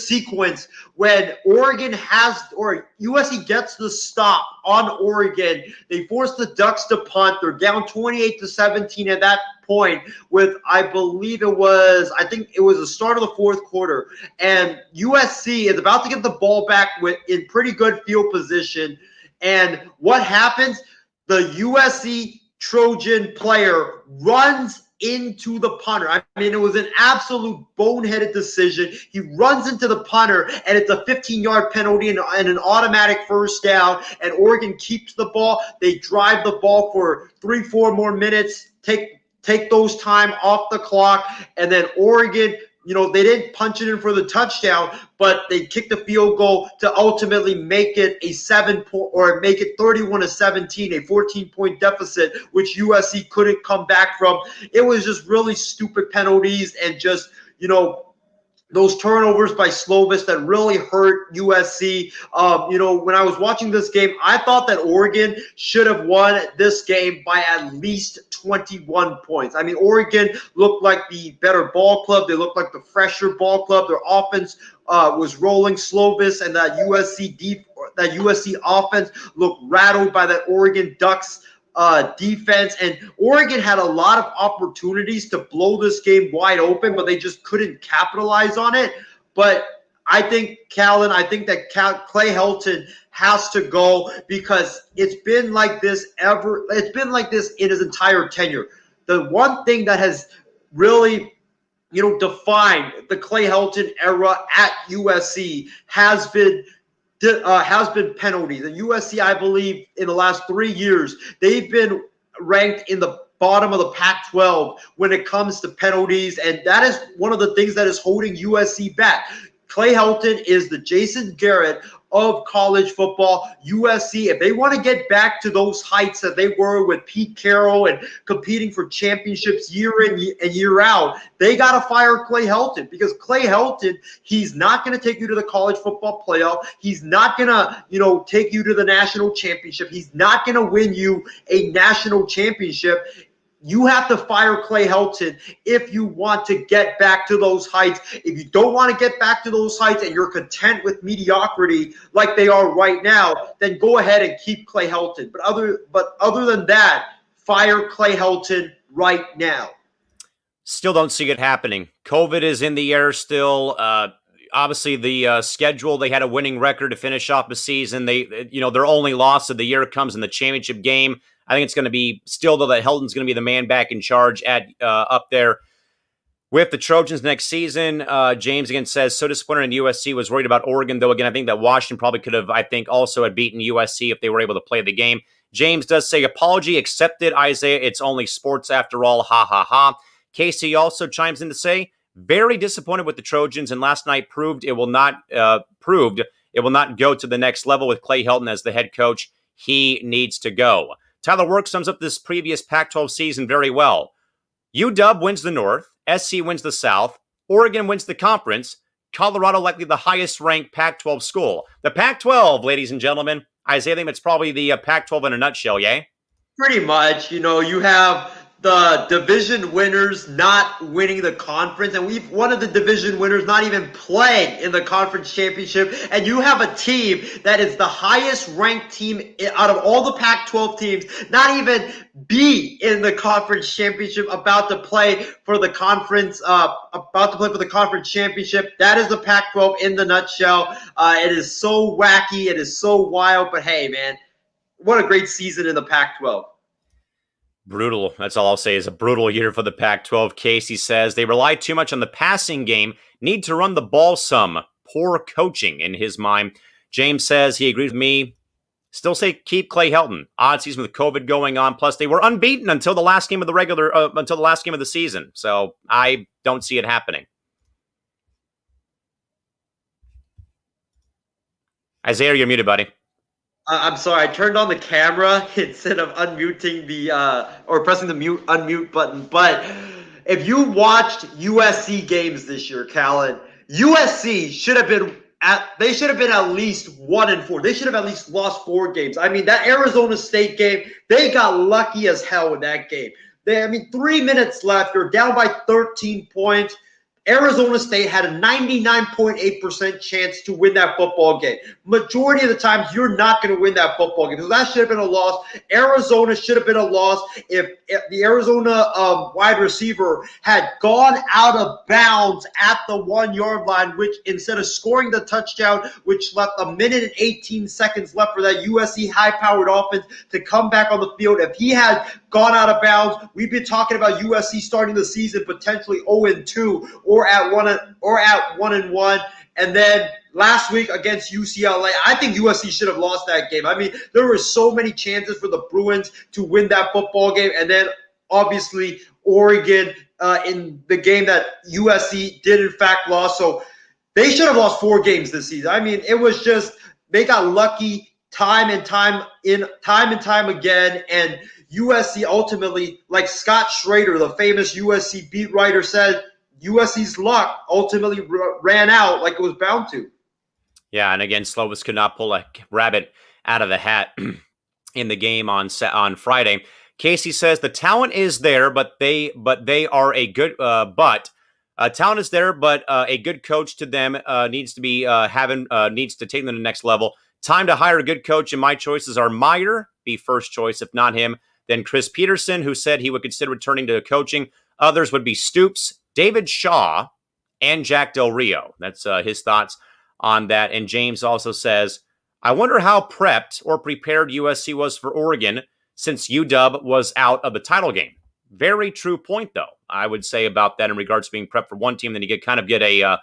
sequence when USC gets the stop on Oregon. They force the Ducks to punt. They're down 28-17 at that point with, I think it was the start of the 4th quarter. And USC is about to get the ball back in pretty good field position. And what happens? The USC Trojan player runs into the punter. I mean, it was an absolute boneheaded decision. He runs into the punter, and it's a 15-yard penalty and an automatic first down, and Oregon keeps the ball. They drive the ball for 3-4 more minutes, take those time off the clock, and then Oregon, they didn't punch it in for the touchdown, but they kicked the field goal to ultimately make it a 7-point, or make it 31-17, a 14-point deficit, which USC couldn't come back from. It was just really stupid penalties and just, those turnovers by Slovis that really hurt USC. When I was watching this game, I thought that Oregon should have won this game by at least 21 points. I mean, Oregon looked like the better ball club. They looked like the fresher ball club. Their offense was rolling. Slovis and that USC offense looked rattled by that Oregon Ducks defense, and Oregon had a lot of opportunities to blow this game wide open, but they just couldn't capitalize on it. But I think, Callan, Clay Helton has to go, because it's been like this in his entire tenure. The one thing that has really defined the Clay Helton era at USC has been penalties. And USC, I believe, in the last 3 years, they've been ranked in the bottom of the Pac-12 when it comes to penalties, and that is one of the things that is holding USC back. Clay Helton is the Jason Garrett of college football. USC, if they want to get back to those heights that they were with Pete Carroll and competing for championships year in and year out, they got to fire Clay Helton, because Clay Helton, he's not going to take you to the college football playoff. He's not going to, take you to the national championship. He's not going to win you a national championship. You have to fire Clay Helton if you want to get back to those heights. If you don't want to get back to those heights and you're content with mediocrity like they are right now, then go ahead and keep Clay Helton. But other than that, fire Clay Helton right now. Still don't see it happening. COVID is in the air still. Obviously, the schedule, they had a winning record to finish off the season. Their only loss of the year comes in the championship game. I think it's going to be still, though, that Helton's going to be the man back in charge at up there with the Trojans next season. James again says, so disappointed in USC, was worried about Oregon, though. Again, I think that Washington probably could have, also had beaten USC if they were able to play the game. James does say, apology accepted, Isaiah. It's only sports after all. Ha, ha, ha. Casey also chimes in to say, very disappointed with the Trojans, and last night proved it will not go to the next level with Clay Helton as the head coach. He needs to go. Tyler Work sums up this previous Pac-12 season very well. UW wins the North, SC wins the South, Oregon wins the conference, Colorado likely the highest-ranked Pac-12 school. The Pac-12, ladies and gentlemen, Isaiah, I think it's probably the Pac-12 in a nutshell, yay? Pretty much. You have the division winners not winning the conference, and one of the division winners not even playing in the conference championship, and you have a team that is the highest ranked team out of all the Pac-12 teams, not even be in the conference championship, about to play for the conference championship. That is the Pac-12 in the nutshell. It is so wacky, it is so wild, but hey, man, what a great season in the Pac-12. Brutal. That's all I'll say, is a brutal year for the Pac-12. Casey says they rely too much on the passing game, need to run the ball some. Poor coaching in his mind. James says he agrees with me. Still say keep Clay Helton. Odd season with COVID going on. Plus, they were unbeaten until the last game of the season. So I don't see it happening. Isaiah, you're muted, buddy. I'm sorry, I turned on the camera instead of unmuting or pressing the unmute button. But if you watched USC games this year, Callan, USC should have been at least 1-4. They should have at least lost 4 games. I mean, that Arizona State game, they got lucky as hell in that game. 3 minutes left, they're down by 13 points. Arizona State had a 99.8% chance to win that football game. Majority of the times, you're not going to win that football game. So that should have been a loss. Arizona should have been a loss if the Arizona wide receiver had gone out of bounds at the 1-yard line, which instead of scoring the touchdown, which left 1 minute and 18 seconds left for that USC high-powered offense to come back on the field. If he had gone out of bounds. We've been talking about USC starting the season potentially 0-2 or at 1-1. And then last week against UCLA, I think USC should have lost that game. I mean, there were so many chances for the Bruins to win that football game. And then obviously Oregon in the game that USC did in fact lost. So they should have lost 4 games this season. I mean, it was just they got lucky time and time again. And USC ultimately, like Scott Schrader, the famous USC beat writer, said, USC's luck ultimately ran out like it was bound to. Yeah, and again, Slovis could not pull a rabbit out of the hat in the game on Friday. Casey says the talent is there, but they are a good talent is there, but a good coach to them needs to be needs to take them to the next level. Time to hire a good coach, and my choices are Meyer, be first choice, if not him. Then Chris Peterson, who said he would consider returning to coaching. Others would be Stoops, David Shaw, and Jack Del Rio. That's his thoughts on that. And James also says, I wonder how prepped or prepared USC was for Oregon since UW was out of the title game. Very true point, though, I would say about that in regards to being prepped for one team. Then you kind of get a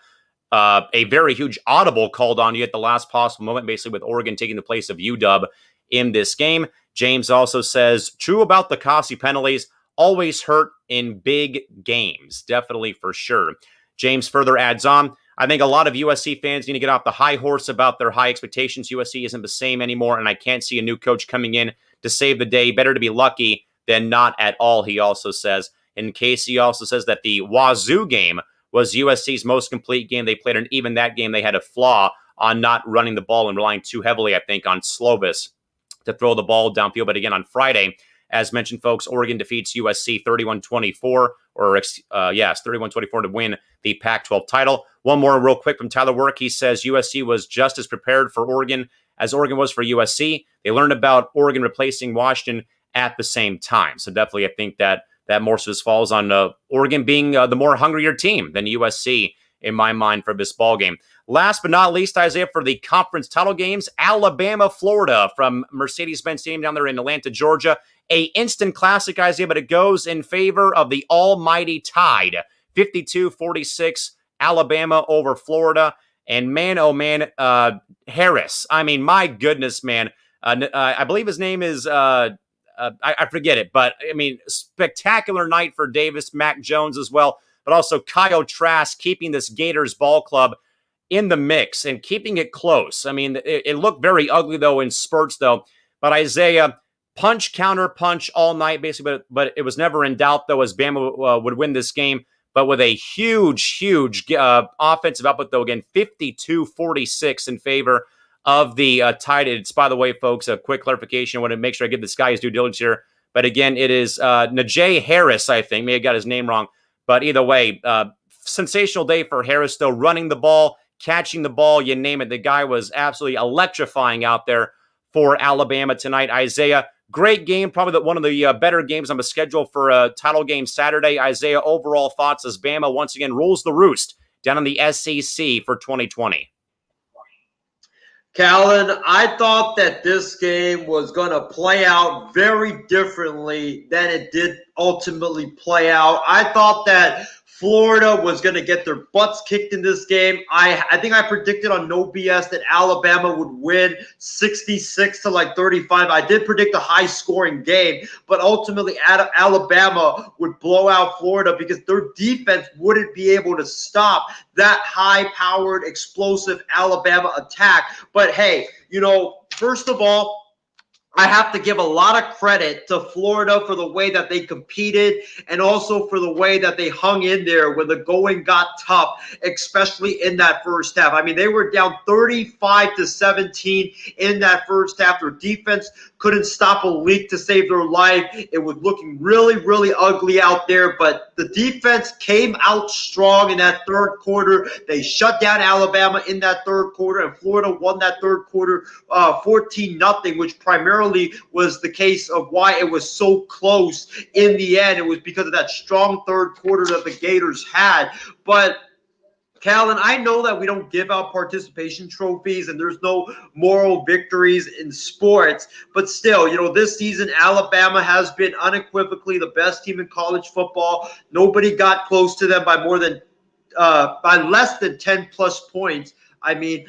very huge audible called on you at the last possible moment, basically with Oregon taking the place of UW in this game. James also says, true about the costly penalties, always hurt in big games. Definitely for sure. James further adds on, I think a lot of USC fans need to get off the high horse about their high expectations. USC isn't the same anymore, and I can't see a new coach coming in to save the day. Better to be lucky than not at all, he also says. And Casey also says that the Wazoo game was USC's most complete game they played, and even that game they had a flaw on not running the ball and relying too heavily, I think, on Slovis to throw the ball downfield. But again, on Friday, as mentioned, folks, Oregon defeats USC 31-24, it's 31-24 to win the Pac-12 title. One more real quick from Tyler Work. He says USC was just as prepared for Oregon as Oregon was for USC. They learned about Oregon replacing Washington at the same time. So definitely I think that more so falls on Oregon being the more hungrier team than USC in my mind for this ball game. Last but not least, Isaiah, for the conference title games, Alabama, Florida from Mercedes-Benz Stadium down there in Atlanta, Georgia. A instant classic, Isaiah, but it goes in favor of the almighty Tide. 52-46, Alabama over Florida. And man, oh man, Harris. I mean, my goodness, man. I believe his name is... I forget it, but I mean, spectacular night for Davis, Mac Jones as well, but also Kyle Trask keeping this Gators ball club in the mix and keeping it close. I mean, it looked very ugly though in spurts though, but Isaiah punch, counter punch all night basically, but it was never in doubt though as Bama would win this game, but with a huge offensive output though, again, 52-46 in favor of the Tide. It's, by the way, folks, a quick clarification. I want to make sure I give this guy his due diligence here. But again, it is Najee Harris, I think. May have got his name wrong. But either way, sensational day for Harris, though, running the ball, catching the ball, you name it. The guy was absolutely electrifying out there for Alabama tonight. Isaiah, great game. Probably one of the better games on the schedule for a title game Saturday. Isaiah, overall thoughts as Bama once again rules the roost down in the SEC for 2020. Callan, I thought that this game was going to play out very differently than it did ultimately play out. I thought that Florida was going to get their butts kicked in this game. I think I predicted on No BS that Alabama would win 66-35. I did predict a high-scoring game, but ultimately Alabama would blow out Florida because their defense wouldn't be able to stop that high-powered, explosive Alabama attack. But hey, first of all, I have to give a lot of credit to Florida for the way that they competed and also for the way that they hung in there when the going got tough, especially in that first half. I mean, they were down 35-17 in that first half. Their defense couldn't stop a leak to save their life. It was looking really, really ugly out there, but the defense came out strong in that third quarter. They shut down Alabama in that third quarter, and Florida won that third quarter 14-0, which primarily was the case of why it was so close in the end. It was because of that strong third quarter that the Gators had. But Callan, I know that we don't give out participation trophies and there's no moral victories in sports, but still, this season, Alabama has been unequivocally the best team in college football. Nobody got close to them by less than 10 plus points. I mean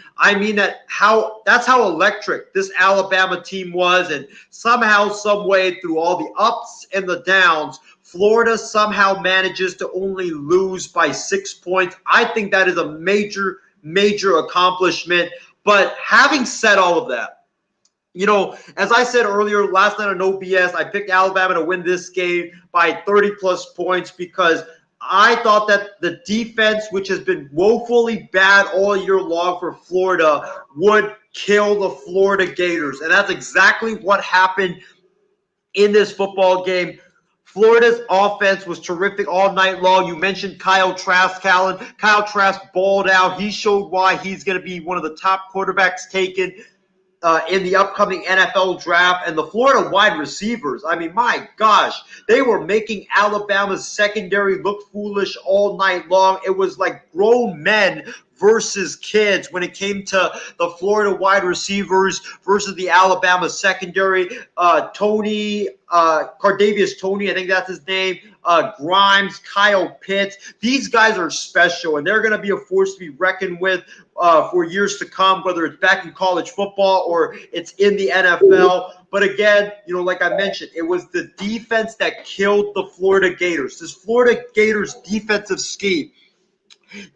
that's how electric this Alabama team was, and somehow, some way, through all the ups and the downs, Florida somehow manages to only lose by 6 points. I think that is a major, major accomplishment. But having said all of that, as I said earlier last night on No BS, I picked Alabama to win this game by 30 plus points because I thought that the defense, which has been woefully bad all year long for Florida, would kill the Florida Gators. And that's exactly what happened in this football game. Florida's offense was terrific all night long. You mentioned Kyle Trask, Callan. Kyle Trask balled out. He showed why he's going to be one of the top quarterbacks taken in the upcoming NFL draft. And the Florida wide receivers, I mean, my gosh, they were making Alabama's secondary look foolish all night long. It was like grown men versus kids when it came to the Florida wide receivers versus the Alabama secondary. Cardavius Toney, I think that's his name, Grimes, Kyle Pitts. These guys are special, and they're going to be a force to be reckoned with for years to come, whether it's back in college football or it's in the NFL. But again, like I mentioned, it was the defense that killed the Florida Gators. This Florida Gators defensive scheme,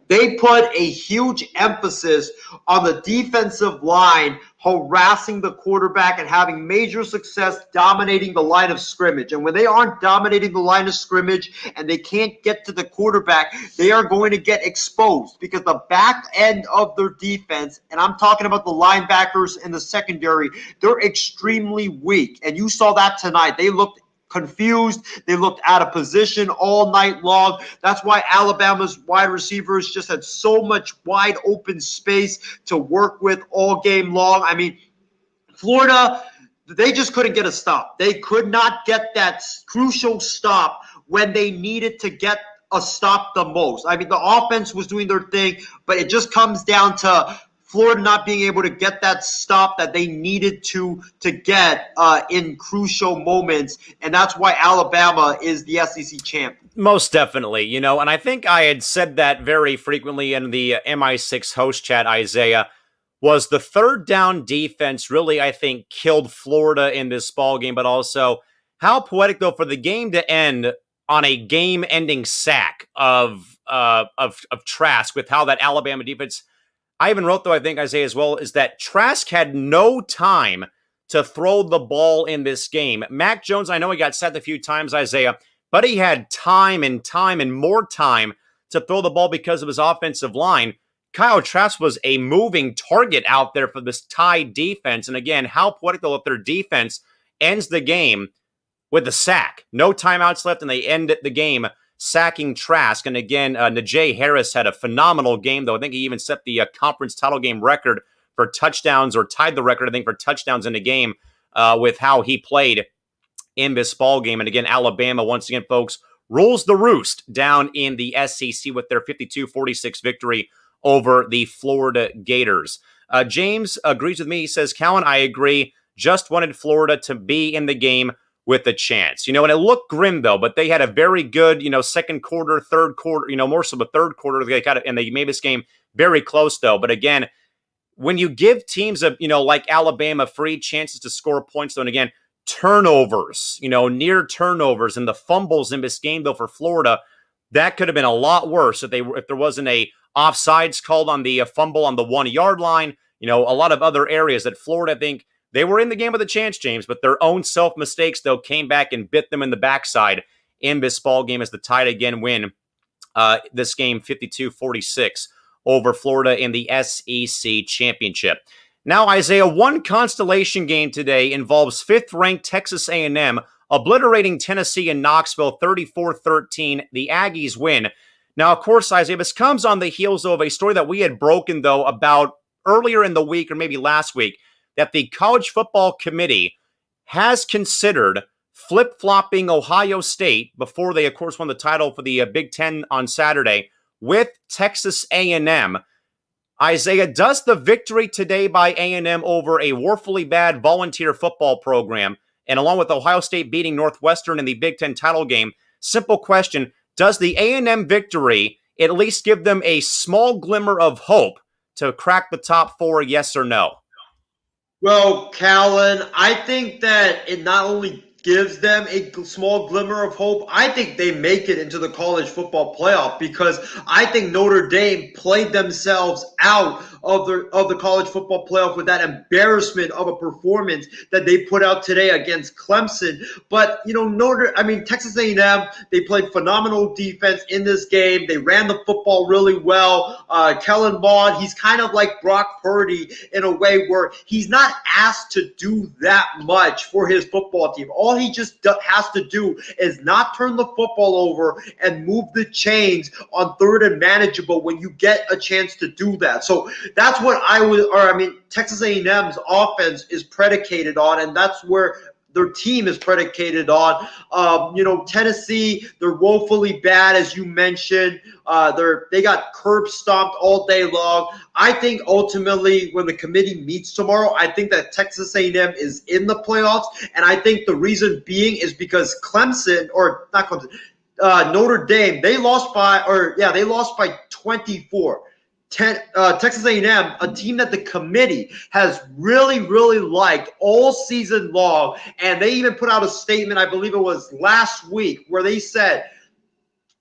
they put a huge emphasis on the defensive line harassing the quarterback and having major success dominating the line of scrimmage. And when they aren't dominating the line of scrimmage and they can't get to the quarterback, they are going to get exposed because the back end of their defense, and I'm talking about the linebackers in the secondary, they're extremely weak. And you saw that tonight. They looked confused. They looked out of position all night long. That's why Alabama's wide receivers just had so much wide open space to work with all game long. I mean, Florida, they just couldn't get a stop. They could not get that crucial stop when they needed to get a stop the most. I mean, the offense was doing their thing, but it just comes down to Florida not being able to get that stop that they needed to get in crucial moments, and that's why Alabama is the SEC champ. Most definitely, and I think I had said that very frequently in the MI6 host chat, Isaiah, was the third down defense really, I think, killed Florida in this ball game, but also how poetic, though, for the game to end on a game-ending sack of Trask with how that Alabama defense. I even wrote, though, I think, Isaiah, as well, is that Trask had no time to throw the ball in this game. Mac Jones, I know he got sacked a few times, Isaiah, but he had time and more time to throw the ball because of his offensive line. Kyle Trask was a moving target out there for this Tide defense. And again, how poetic, though, if their defense ends the game with a sack. No timeouts left, and they end the game sacking Trask. And again, Najee Harris had a phenomenal game, though. I think he even set the conference title game record for touchdowns, or tied the record, I think, for touchdowns in a game with how he played in this ball game. And again, Alabama, once again, folks, rules the roost down in the SEC with their 52-46 victory over the Florida Gators. James agrees with me. He says, Callan, I agree. Just wanted Florida to be in the game with a chance. And it looked grim, though, but they had a very good, second quarter, third quarter, more so the third quarter. And they made this game very close, though. But again, when you give teams like Alabama free chances to score points, though, and again, turnovers, near turnovers and the fumbles in this game, though, for Florida, that could have been a lot worse if there wasn't a offsides called on the fumble on the 1 yard line. A lot of other areas that Florida, I think, they were in the game with a chance, James, but their own self-mistakes, though, came back and bit them in the backside in this ball game as the Tide again win this game 52-46 over Florida in the SEC Championship. Now, Isaiah, one constellation game today involves 5th-ranked Texas A&M obliterating Tennessee in Knoxville 34-13. The Aggies win. Now, of course, Isaiah, this comes on the heels of a story that we had broken, though, about earlier in the week or maybe last week, that the College Football Committee has considered flip-flopping Ohio State before they, of course, won the title for the Big Ten on Saturday, with Texas A&M. Isaiah, does the victory today by A&M over a woefully bad volunteer football program, and along with Ohio State beating Northwestern in the Big Ten title game, simple question, does the A&M victory at least give them a small glimmer of hope to crack the top 4, yes or no? Well, Callan, I think that it not only gives them a small glimmer of hope, I think they make it into the college football playoff because I think Notre Dame played themselves out of the college football playoff with that embarrassment of a performance that they put out today against Clemson. But Texas A&M, they played phenomenal defense in this game. They ran the football really well. Callan, he's kind of like Brock Purdy in a way where he's not asked to do that much for his football team. All he just has to do is not turn the football over and move the chains on third and manageable when you get a chance to do that. So that's what Texas A&M's offense is predicated on, and that's where their team is predicated on. Tennessee, they're woefully bad, as you mentioned. They got curb stomped all day long. I think ultimately when the committee meets tomorrow, I think that Texas A&M is in the playoffs, and I think the reason being is because Notre Dame, they lost by 24. Texas A&M, a team that the committee has really, really liked all season long, and they even put out a statement, I believe it was last week, where they said,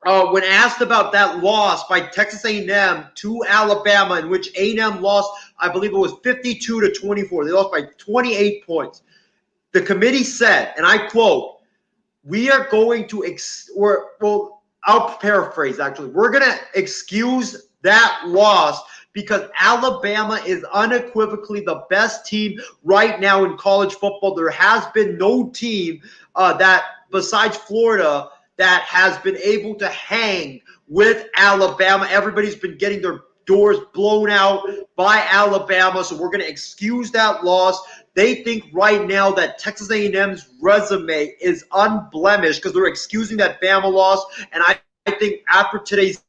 when asked about that loss by Texas A&M to Alabama, in which A&M lost, I believe it was 52-24. They lost by 28 points. The committee said, and I quote, "We are going to I'll paraphrase actually. We're going to excuse that loss because Alabama is unequivocally the best team right now in college football. There has been no team that besides Florida that has been able to hang with Alabama. Everybody's been getting their doors blown out by Alabama, so we're going to excuse that loss." They think right now that Texas A&M's resume is unblemished because they're excusing that Bama loss, and I think after today's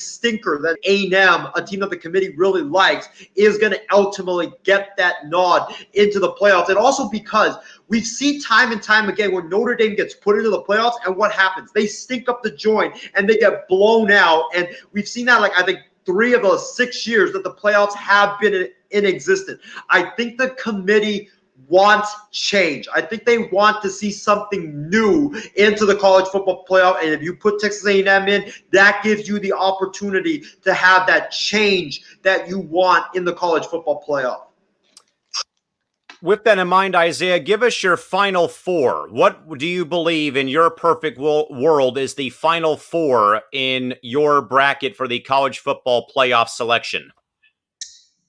stinker that A&M, a team that the committee really likes, is going to ultimately get that nod into the playoffs. And also because we've seen time and time again when Notre Dame gets put into the playoffs, and what happens? They stink up the joint and they get blown out. And we've seen that, I think, 3 of the 6 years that the playoffs have been in existence. I think the committee wants change. I think they want to see something new into the college football playoff, and if you put Texas A&M in, that gives you the opportunity to have that change that you want in the college football playoff. With that in mind, Isaiah, give us your final 4. What do you believe in your perfect world is the final 4 in your bracket for the college football playoff selection?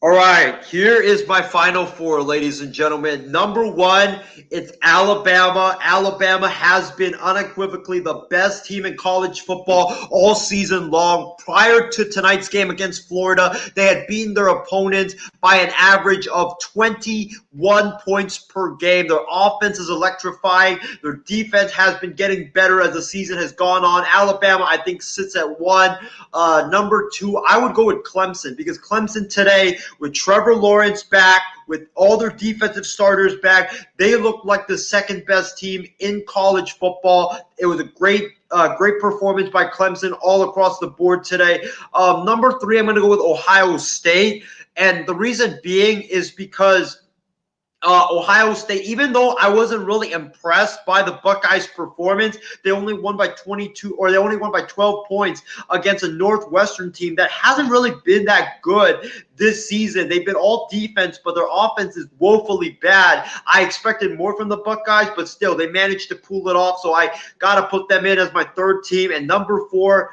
All right, here is my final 4, ladies and gentlemen. Number 1, it's Alabama. Alabama has been unequivocally the best team in college football all season long. Prior to tonight's game against Florida, they had beaten their opponents by an average of 21 points per game. Their offense is electrifying. Their defense has been getting better as the season has gone on. Alabama, I think, sits at 1. Number 2, I would go with Clemson because Clemson today, with Trevor Lawrence back, with all their defensive starters back, they look like the second best team in college football. It was a great performance by Clemson all across the board today. Number 3, I'm going to go with Ohio State. And the reason being is because Ohio State, even though I wasn't really impressed by the Buckeyes' performance, they only won by 12 points against a Northwestern team that hasn't really been that good this season. They've been all defense, but their offense is woefully bad. I expected more from the Buckeyes, but still, they managed to pull it off, so I got to put them in as my 3rd team. And number 4,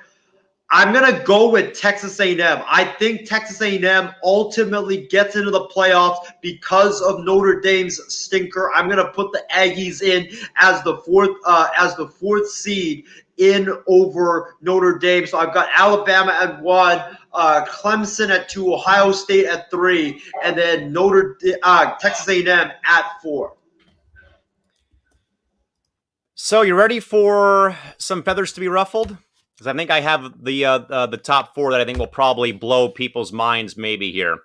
I'm going to go with Texas A&M. I think Texas A&M ultimately gets into the playoffs because of Notre Dame's stinker. I'm going to put the Aggies in as the 4th seed in over Notre Dame. So I've got Alabama at 1, Clemson at 2, Ohio State at 3, and then Texas A&M at 4. So you ready for some feathers to be ruffled? because I think I have the top four that I think will probably blow people's minds maybe here.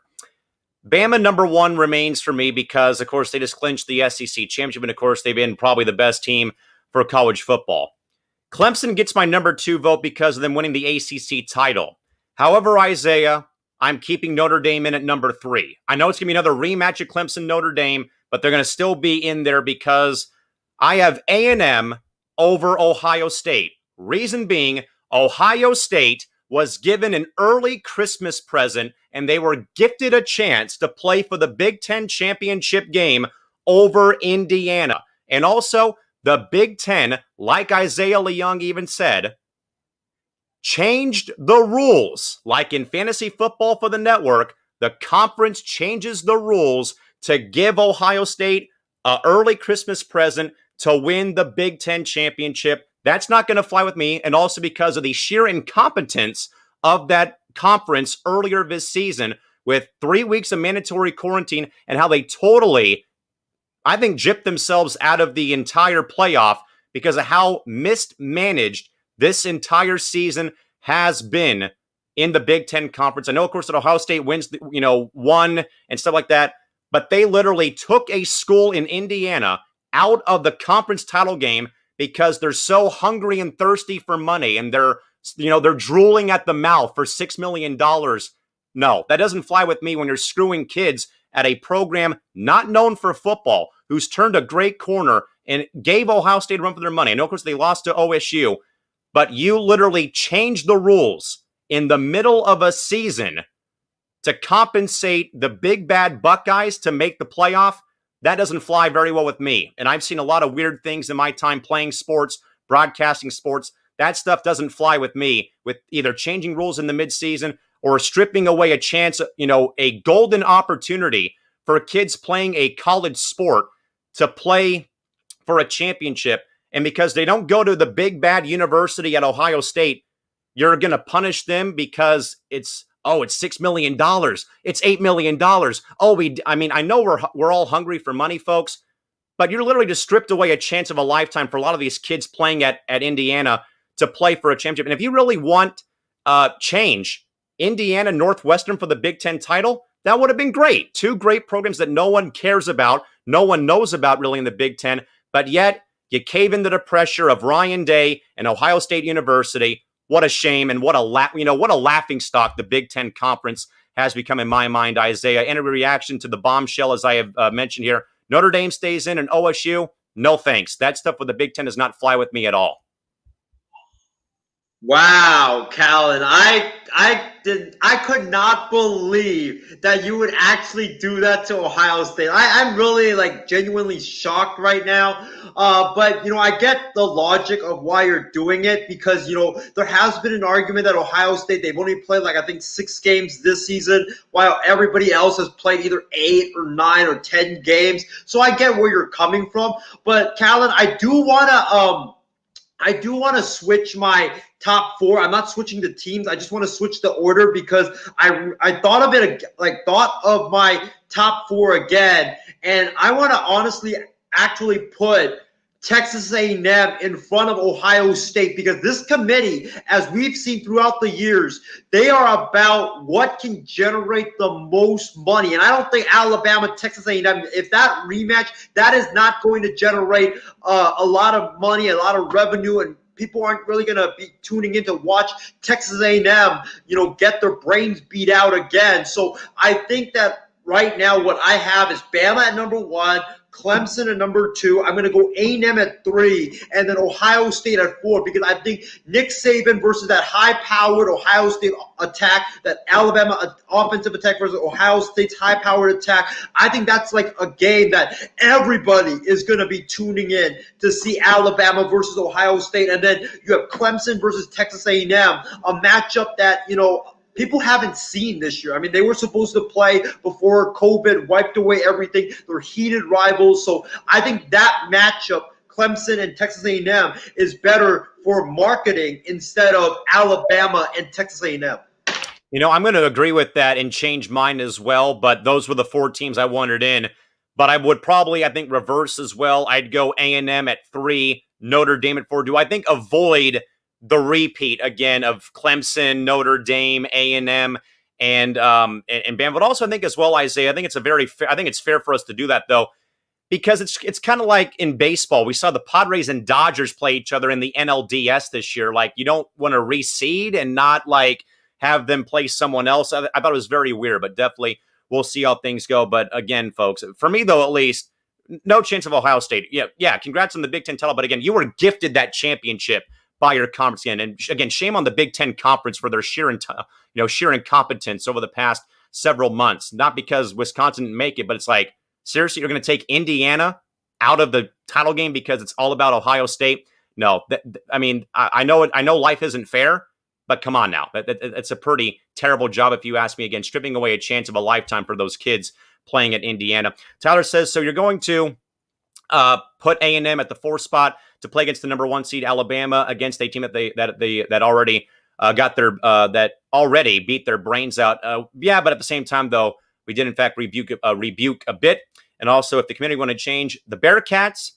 Bama number one remains for me because, of course, they just clinched the SEC championship, and of course, they've been probably the best team for college football. Clemson gets my number two vote because of them winning the ACC title. However, Isaiah, I'm keeping Notre Dame in at number three. I know it's going to be another rematch of Clemson-Notre Dame, but they're going to still be in there because I have A&M over Ohio State. Reason being, Ohio State was given an early Christmas present, and they were gifted a chance to play for the Big Ten championship game over Indiana. And also, the Big Ten, like Isaiah Leung even said, changed the rules. Like in fantasy football for the network, the conference changes the rules to give Ohio State an early Christmas present to win the Big Ten championship. That's not going to fly with me. And also because of the sheer incompetence of that conference earlier this season with 3 weeks of mandatory quarantine and how they totally, I think, gypped themselves out of the entire playoff because of how mismanaged this entire season has been in the Big Ten Conference. I know, of course, that Ohio State wins, won and stuff like that, but they literally took a school in Indiana out of the conference title game because they're so hungry and thirsty for money, and they're drooling at the mouth for $6 million. No, that doesn't fly with me when you're screwing kids at a program not known for football, who's turned a great corner and gave Ohio State a run for their money. I know, of course, they lost to OSU, but you literally changed the rules in the middle of a season to compensate the big bad Buckeyes to make the playoff. That doesn't fly very well with me. And I've seen a lot of weird things in my time playing sports, broadcasting sports. That stuff doesn't fly with me, with either changing rules in the midseason or stripping away a chance, a golden opportunity for kids playing a college sport to play for a championship. And because they don't go to the big bad university at Ohio State, you're going to punish them because it's $6 million. It's $8 million. I know we're all hungry for money, folks, but you're literally just stripped away a chance of a lifetime for a lot of these kids playing at Indiana to play for a championship. And if you really want change, Indiana, Northwestern for the Big Ten title, that would have been great. Two great programs that no one cares about, no one knows about really in the Big Ten, but yet you cave into the pressure of Ryan Day and Ohio State University. What a shame, and what a laughing stock the Big Ten Conference has become in my mind, Isaiah. Any reaction to the bombshell, as I have mentioned here? Notre Dame stays in, and OSU, no thanks. That stuff with the Big Ten does not fly with me at all. Wow, Callan, I could not believe that you would actually do that to Ohio State. I'm really genuinely shocked right now. But I get the logic of why you're doing it because there has been an argument that Ohio State, they've only played I think 6 games this season, while everybody else has played either 8 or 9 or 10 games. So I get where you're coming from. But Callan, I do want to switch my top 4. I'm not switching the teams. I just want to switch the order because I thought of it, thought of my top 4 again, and I want to honestly actually put Texas A&M in front of Ohio State because this committee, as we've seen throughout the years, they are about what can generate the most money. And I don't think Alabama, Texas A&M, if that rematch, that is not going to generate a lot of money, a lot of revenue, and people aren't really going to be tuning in to watch Texas A&M, get their brains beat out again. So I think that right now what I have is Bama at number 1, Clemson at number 2. I'm going to go A&M at 3, and then Ohio State at 4 because I think Nick Saban versus that high-powered Ohio State attack, that Alabama offensive attack versus Ohio State's high-powered attack. I think that's a game that everybody is going to be tuning in to see Alabama versus Ohio State, and then you have Clemson versus Texas A&M, a matchup that people haven't seen this year. I mean, they were supposed to play before COVID wiped away everything. They're heated rivals. So I think that matchup, Clemson and Texas A&M, is better for marketing instead of Alabama and Texas A&M. I'm going to agree with that and change mine as well, but those were the 4 teams I wanted in. But I would probably, I think, reverse as well. I'd go A&M at 3, Notre Dame at 4. Do I think avoid the repeat again of Clemson, Notre Dame, A&M, and Bama. But also, I think as well, Isaiah, I think I think it's fair for us to do that though, because it's kind of like in baseball. We saw the Padres and Dodgers play each other in the NLDS this year. Like, you don't want to reseed and not like have them play someone else. I thought it was very weird, but definitely we'll see how things go. But again, folks, for me though, at least, no chance of Ohio State. Yeah. Congrats on the Big Ten title, but again, you were gifted that championship by your conference again. And again, shame on the Big Ten Conference for their sheer incompetence over the past several months. Not because Wisconsin didn't make it, but it's like, seriously, you're going to take Indiana out of the title game because it's all about Ohio State? No, I know life isn't fair, but come on now. It's a pretty terrible job, if you ask me. Again, stripping away a chance of a lifetime for those kids playing at Indiana. Tyler says, so you're going to put A&M at the 4th spot to play against the number 1 seed Alabama, against a team that already that already beat their brains out. Yeah, but at the same time, though, we did in fact rebuke a bit. And also, if the committee want to change, the Bearcats,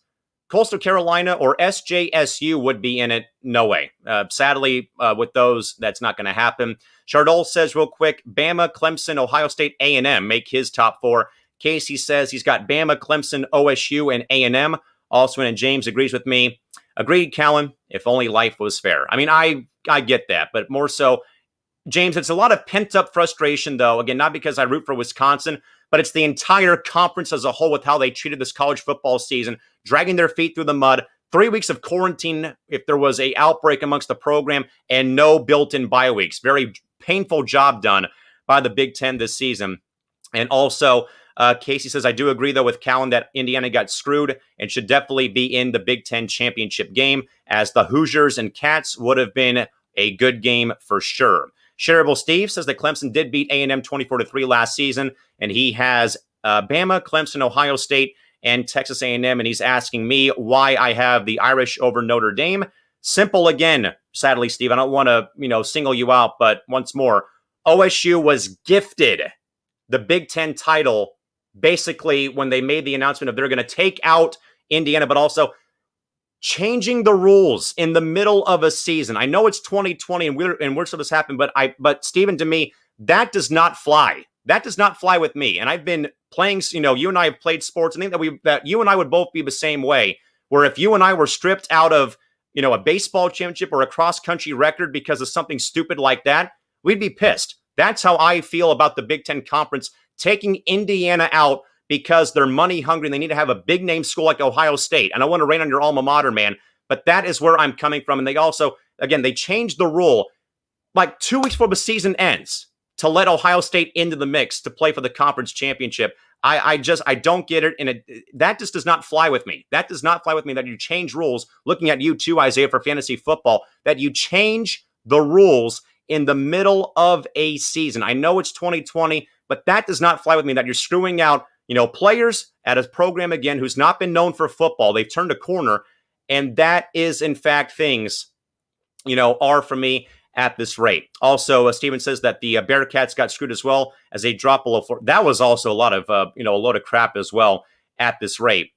Coastal Carolina, or SJSU would be in it. No way. Sadly, with those, that's not going to happen. Chardol says real quick, Bama, Clemson, Ohio State, A&M make his top 4. Casey says he's got Bama, Clemson, OSU, and A&M. Also, and James agrees with me. Agreed, Callan, if only life was fair. I mean, I get that, but more so, James, it's a lot of pent-up frustration, though. Again, not because I root for Wisconsin, but it's the entire conference as a whole with how they treated this college football season, dragging their feet through the mud, 3 weeks of quarantine if there was an outbreak amongst the program, and no built-in bye weeks. Very painful job done by the Big Ten this season. And also, Casey says, I do agree, though, with Callan that Indiana got screwed and should definitely be in the Big Ten championship game, as the Hoosiers and Cats would have been a good game for sure. Shareable Steve says that Clemson did beat A&M 24-3 last season, and he has Bama, Clemson, Ohio State, and Texas A&M, and he's asking me why I have the Irish over Notre Dame. Simple again, sadly, Steve. I don't want to, single you out, but once more, OSU was gifted the Big Ten title basically when they made the announcement of they're going to take out Indiana, but also changing the rules in the middle of a season. I know it's 2020 and we're so this happened, but Stephen, to me, that does not fly. That does not fly with me. And I've been playing, you and I have played sports. I think that you and I would both be the same way, where if you and I were stripped out of, a baseball championship or a cross-country record because of something stupid like that, we'd be pissed. That's how I feel about the Big Ten Conference taking Indiana out because they're money hungry and they need to have a big name school like Ohio State. And I want to rain on your alma mater, man, but that is where I'm coming from. And they also, again, they changed the rule like 2 weeks before the season ends to let Ohio State into the mix to play for the conference championship. I don't get it. And that just does not fly with me. That does not fly with me that you change rules. Looking at you too, Isaiah, for fantasy football, that you change the rules in the middle of a season. I know it's 2020, but that does not fly with me that you're screwing out, players at a program, again, who's not been known for football. They've turned a corner, and that is, in fact, things, are for me at this rate. Also, Steven says that the Bearcats got screwed as well as they dropped below 4. That was also a lot of, a load of crap as well at this rate.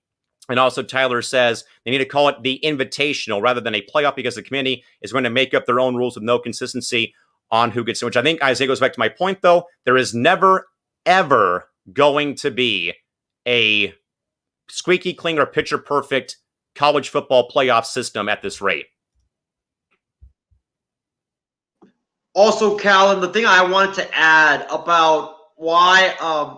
And also, Tyler says they need to call it the Invitational rather than a playoff because the committee is going to make up their own rules with no consistency on who gets in, which I think, Isaiah, goes back to my point, though. There is never, ever going to be a squeaky clean or picture perfect college football playoff system at this rate. Also, Callan, the thing I wanted to add about why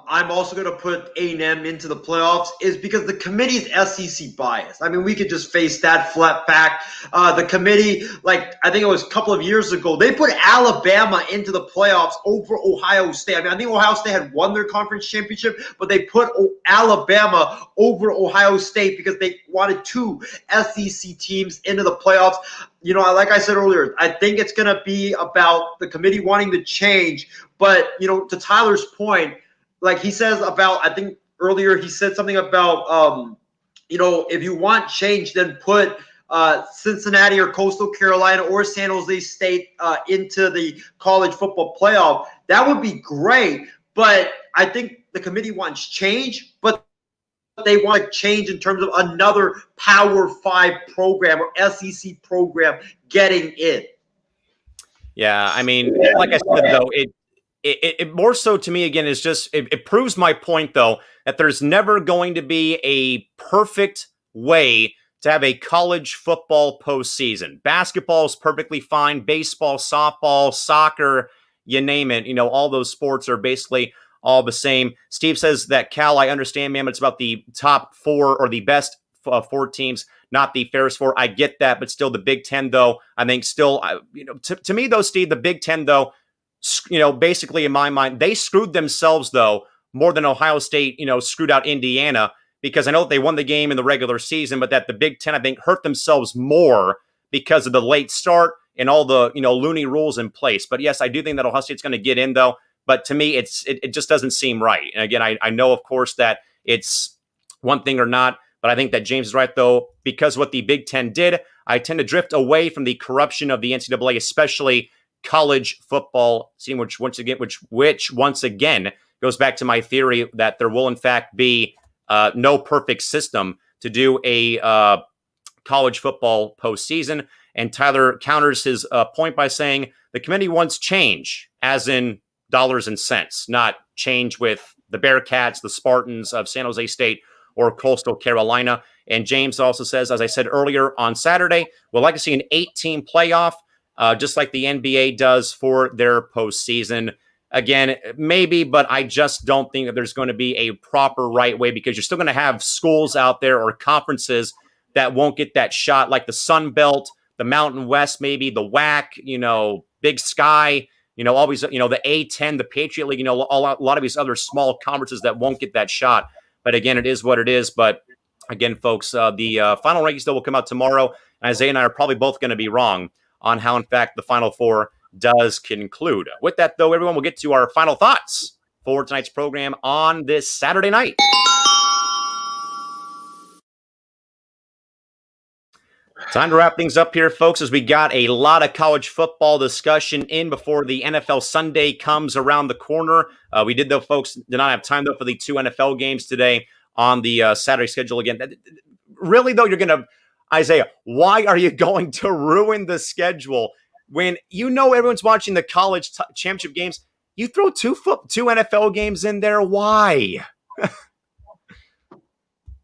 I'm also going to put A&M into the playoffs is because the committee's SEC bias. I mean, we could just face that flat fact. The committee, I think it was a couple of years ago, they put Alabama into the playoffs over Ohio State. I mean, I think Ohio State had won their conference championship, but they put Alabama over Ohio State because they wanted 2 SEC teams into the playoffs. Like I said earlier, I think it's going to be about the committee wanting to change. But, to Tyler's point, like he says about, I think earlier he said something about, if you want change, then put Cincinnati or Coastal Carolina or San Jose State into the college football playoff. That would be great. But I think the committee wants change, but they want to change in terms of another Power 5 program or SEC program getting in. Yeah, I mean, like I said, though, it more so to me again is just it proves my point though that there's never going to be a perfect way to have a college football postseason. Basketball is perfectly fine. Baseball, softball, soccer, you name it. All those sports are basically all the same. Steve says that Cal, I understand, man, but it's about the top four or the best four teams, not the fairest four. I get that, but still the Big Ten, though, I think still, to me, though, Steve, the Big Ten, though, basically in my mind, they screwed themselves, though, more than Ohio State, screwed out Indiana, because I know that they won the game in the regular season, but that the Big Ten, I think, hurt themselves more because of the late start and all the, loony rules in place. But yes, I do think that Ohio State's going to get in, though. But to me, it just doesn't seem right. And again, I know, of course, that it's one thing or not, but I think that James is right, though, because what the Big Ten did, I tend to drift away from the corruption of the NCAA, especially college football scene, which once again goes back to my theory that there will in fact be no perfect system to do a college football postseason. And Tyler counters his point by saying the committee wants change, as in dollars and cents, not change with the Bearcats, the Spartans of San Jose State, or Coastal Carolina. And James also says, as I said earlier, on Saturday, we'll like to see an 8-team playoff, just like the NBA does for their postseason. Again, maybe, but I just don't think that there's going to be a proper right way, because you're still going to have schools out there or conferences that won't get that shot, like the Sun Belt, the Mountain West, maybe the WAC, Big Sky, always, the A10, the Patriot League, a lot of these other small conferences that won't get that shot. But again, it is what it is. But again, folks, the final rankings, though, will come out tomorrow. And Isaiah and I are probably both going to be wrong on how, in fact, the Final Four does conclude. With that, though, everyone, we'll get to our final thoughts for tonight's program on this Saturday night. Time to wrap things up here, folks, as we got a lot of college football discussion in before the NFL Sunday comes around the corner. We did, though, folks, did not have time, though, for the two NFL games today on the Saturday schedule again. Really, though, you're going to, Isaiah, why are you going to ruin the schedule when everyone's watching the college championship games? You throw two NFL games in there. Why?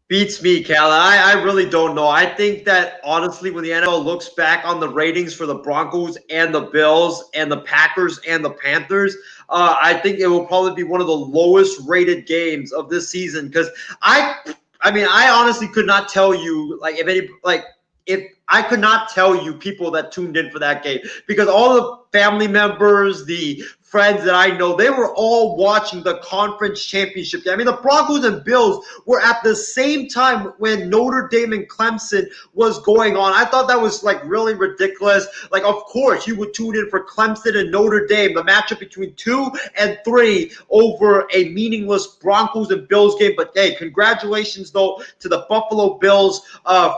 Beats me, Callan. I really don't know. I think that, honestly, when the NFL looks back on the ratings for the Broncos and the Bills and the Packers and the Panthers, I think it will probably be one of the lowest rated games of this season, because I honestly could not tell you, if I could not tell you people that tuned in for that game, because all the family members, the friends that I know, they were all watching the conference championship game. I mean, the Broncos and Bills were at the same time when Notre Dame and Clemson was going on. I thought that was really ridiculous. Of course, you would tune in for Clemson and Notre Dame, the matchup between 2 and 3 over a meaningless Broncos and Bills game. But hey, congratulations though to the Buffalo Bills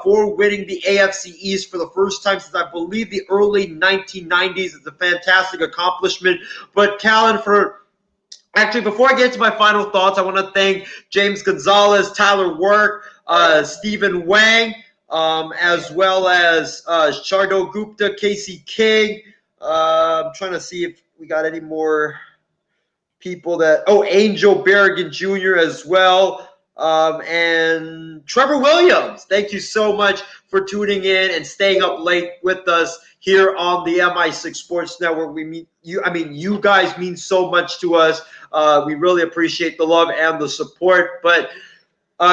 for winning the AFC East for the first time since I believe the early 1990s. It's a fantastic accomplishment. But Callan, before I get to my final thoughts, I want to thank James Gonzalez, Tyler Work, Stephen Wang, as well as Shardo Gupta, Casey King. I'm trying to see if we got any more people Angel Berrigan Jr. as well. And Trevor Williams, thank you so much for tuning in and staying up late with us here on the MI6 Sports Network. You guys mean so much to us. We really appreciate the love and the support. But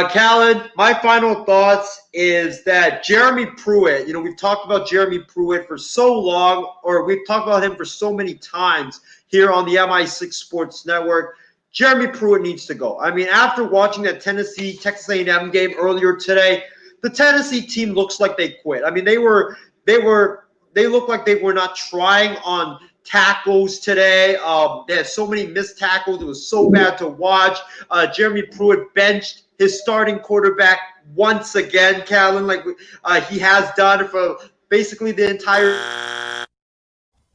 Callan, my final thoughts is that Jeremy Pruitt, we've talked about Jeremy Pruitt for so long, or we've talked about him for so many times here on the MI6 Sports Network. Jeremy Pruitt needs to go. I mean, after watching that Texas A&M game earlier today, the Tennessee team looks like they quit. I mean, they look like they were not trying on tackles today. They had so many missed tackles. It was so bad to watch. Jeremy Pruitt benched his starting quarterback once again, Callan, he has done for basically the entire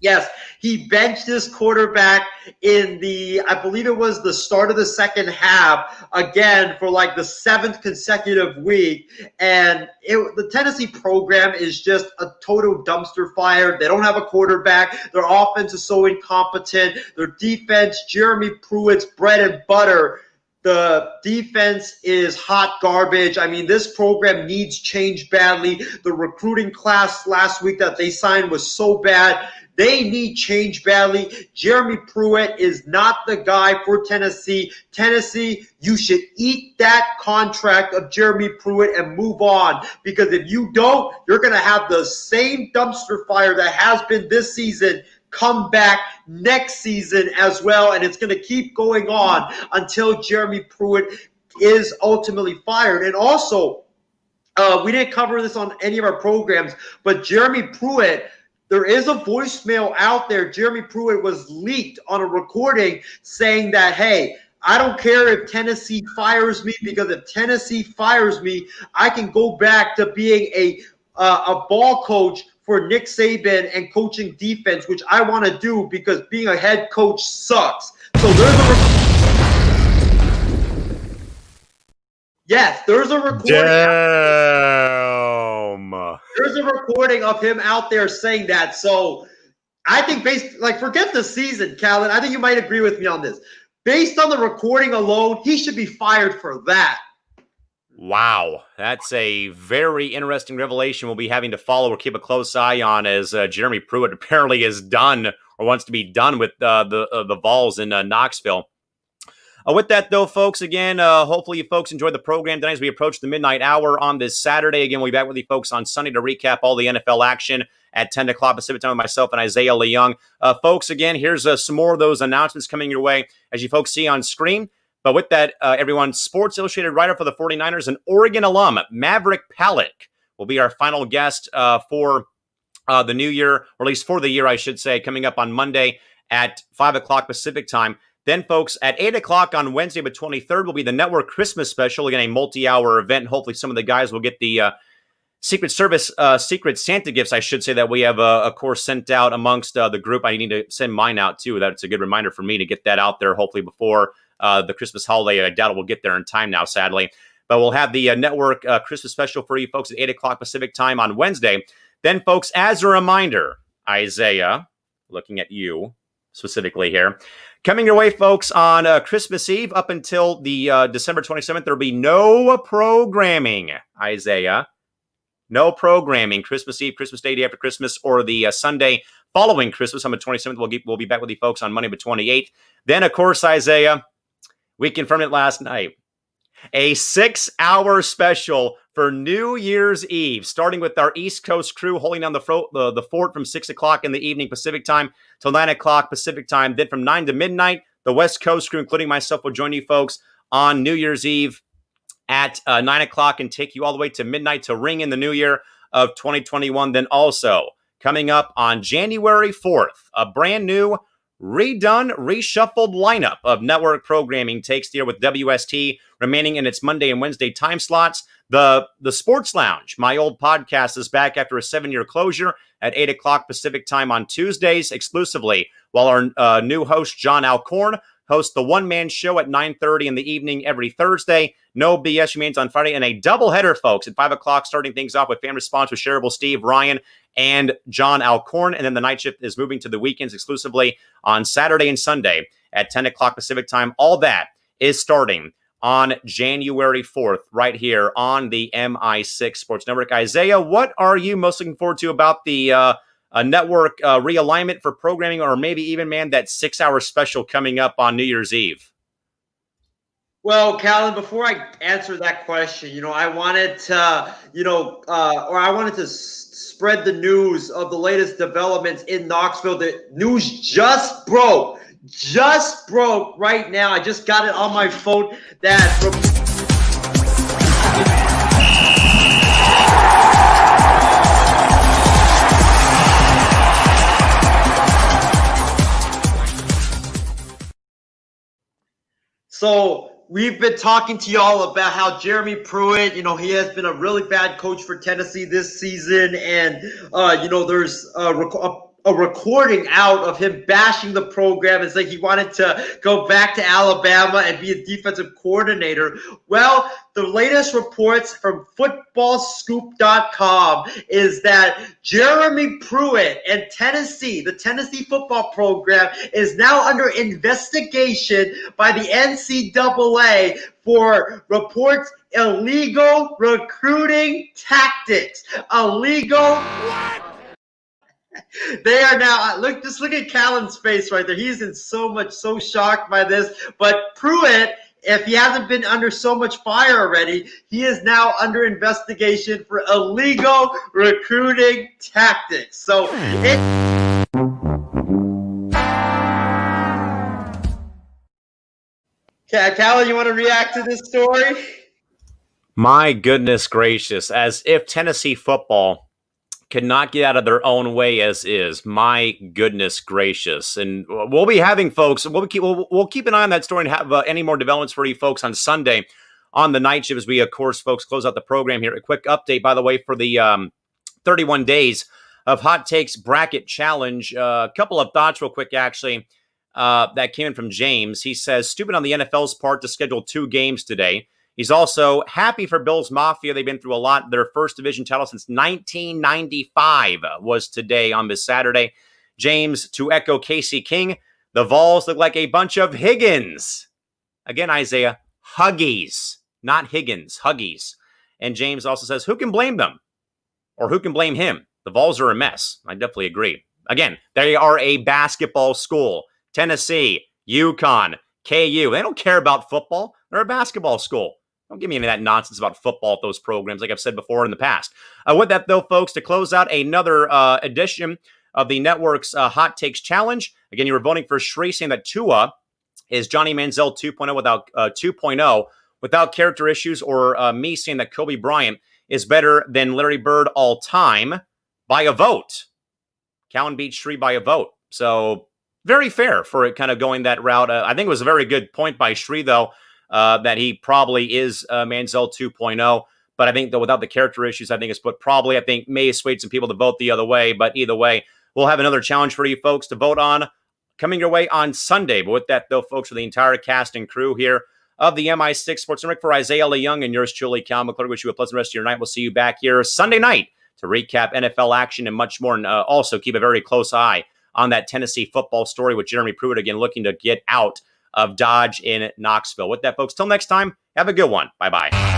Yes, he benched his quarterback in I believe it was the start of the second half, again for like the 7th consecutive week. And the Tennessee program is just a total dumpster fire. They don't have a quarterback. Their offense is so incompetent. Their defense, Jeremy Pruitt's bread and butter. The defense is hot garbage. I mean, this program needs change badly. The recruiting class last week that they signed was so bad. They need change badly. Jeremy Pruitt is not the guy for Tennessee. Tennessee, you should eat that contract of Jeremy Pruitt and move on. Because if you don't, you're going to have the same dumpster fire that has been this season come back next season as well. And it's going to keep going on until Jeremy Pruitt is ultimately fired. And also, we didn't cover this on any of our programs, but Jeremy Pruitt, there is a voicemail out there. Jeremy Pruitt was leaked on a recording saying that, hey, I don't care if Tennessee fires me, because if Tennessee fires me, I can go back to being a ball coach for Nick Saban and coaching defense, which I want to do because being a head coach sucks. So there's a recording. Damn. There's a recording of him out there saying that. So I think forget the season, Callan. I think you might agree with me on this. Based on the recording alone, he should be fired for that. Wow, that's a very interesting revelation we'll be having to follow or keep a close eye on, as Jeremy Pruitt apparently is done or wants to be done with the Vols in Knoxville. With that, though, folks, again, hopefully you folks enjoyed the program tonight as we approach the midnight hour on this Saturday. Again, we'll be back with you folks on Sunday to recap all the NFL action at 10 o'clock Pacific time with myself and Isaiah Leung. Folks, again, here's some more of those announcements coming your way, as you folks see on screen. But with that, everyone, Sports Illustrated writer for the 49ers and Oregon alum, Maverick Palick, will be our final guest for the new year, or at least for the year, I should say, coming up on Monday at 5 o'clock Pacific time. Then, folks, at 8 o'clock on Wednesday, the 23rd, will be the Network Christmas Special. Again, a multi-hour event. Hopefully some of the guys will get the Secret Santa gifts, I should say, that we have, of course, sent out amongst the group. I need to send mine out, too. That's a good reminder for me to get that out there, hopefully, before the Christmas holiday. I doubt it will get there in time now, sadly. But we'll have the Network Christmas Special for you folks at 8 o'clock Pacific time on Wednesday. Then, folks, as a reminder, Isaiah, looking at you specifically here, coming your way, folks, on Christmas Eve up until the December 27th, there'll be no programming, Isaiah. No programming. Christmas Eve, Christmas Day, day after Christmas, or the Sunday following Christmas on the 27th. We'll be back with you folks on Monday the 28th. Then, of course, Isaiah, we confirmed it last night. A 6-hour special for New Year's Eve, starting with our East Coast crew holding down the fort from 6 o'clock in the evening Pacific time till 9 o'clock Pacific time. Then from 9 to midnight, the West Coast crew, including myself, will join you folks on New Year's Eve at 9 o'clock and take you all the way to midnight to ring in the new year of 2021. Then also coming up on January 4th, a brand new redone, reshuffled lineup of network programming takes the air with WST remaining in its Monday and Wednesday time slots. The Sports Lounge, my old podcast, is back after a 7-year closure at 8 o'clock Pacific time on Tuesdays exclusively, while our new host, John Alcorn, hosts the one-man show at 9:30 in the evening every Thursday. No BS remains on Friday, and a doubleheader, folks, at 5 o'clock, starting things off with Fan Response with Shareable Steve, Ryan, and John Alcorn. And then the night shift is moving to the weekends exclusively on Saturday and Sunday at 10 o'clock Pacific time. All that is starting on January 4th right here on the MI6 Sports Network. Isaiah, what are you most looking forward to about the network realignment for programming, or maybe even, man, that 6-hour special coming up on New Year's Eve? Well, Callan, before I answer that question, I wanted to, I wanted to spread the news of the latest developments in Knoxville. The news just broke right now. I just got it on my phone that So we've been talking to y'all about how Jeremy Pruitt, he has been a really bad coach for Tennessee this season. And, there's a a recording out of him bashing the program and saying he wanted to go back to Alabama and be a defensive coordinator. Well, the latest reports from footballscoop.com is that Jeremy Pruitt and Tennessee, the Tennessee football program, is now under investigation by the NCAA for reports illegal recruiting tactics. Illegal. What? They are now, just look at Callan's face right there. He's in so shocked by this. But Pruitt, if he hasn't been under so much fire already, he is now under investigation for illegal recruiting tactics. So Callan, you want to react to this story? My goodness gracious, as if Tennessee football could not get out of their own way as is. My goodness gracious. And we'll be having, folks, we'll keep an eye on that story and have any more developments for you folks on Sunday on the night shift as we, of course, folks, close out the program here. A quick update, by the way, for the 31 days of Hot Takes Bracket Challenge. A couple of thoughts real quick, actually, that came in from James. He says, stupid on the NFL's part to schedule 2 games today. He's also happy for Bills Mafia. They've been through a lot. Their first division title since 1995 was today on this Saturday. James, to echo Casey King, the Vols look like a bunch of Higgins. Again, Isaiah, Huggies, not Higgins, Huggies. And James also says, who can blame them? Or who can blame him? The Vols are a mess. I definitely agree. Again, they are a basketball school. Tennessee, UConn, KU. They don't care about football. They're a basketball school. Don't give me any of that nonsense about football at those programs, like I've said before in the past. With that, though, folks, to close out another edition of the network's Hot Takes Challenge. Again, you were voting for Shree saying that Tua is Johnny Manziel 2.0 without character issues, or me saying that Kobe Bryant is better than Larry Bird all time by a vote. Callan beat Shree by a vote. So very fair for it kind of going that route. I think it was a very good point by Shree, though, that he probably is Manziel 2.0. But I think that without the character issues, I think it's I think may swayed some people to vote the other way. But either way, we'll have another challenge for you folks to vote on coming your way on Sunday. But with that, though, folks, for the entire cast and crew here of the MI6 Sports Network, for Isaiah Leung and yours truly, Callan McClurg, wish you a pleasant rest of your night. We'll see you back here Sunday night to recap NFL action and much more. And also keep a very close eye on that Tennessee football story with Jeremy Pruitt, again, looking to get out of Dodge in Knoxville. With that, folks, till next time, have a good one. Bye-bye.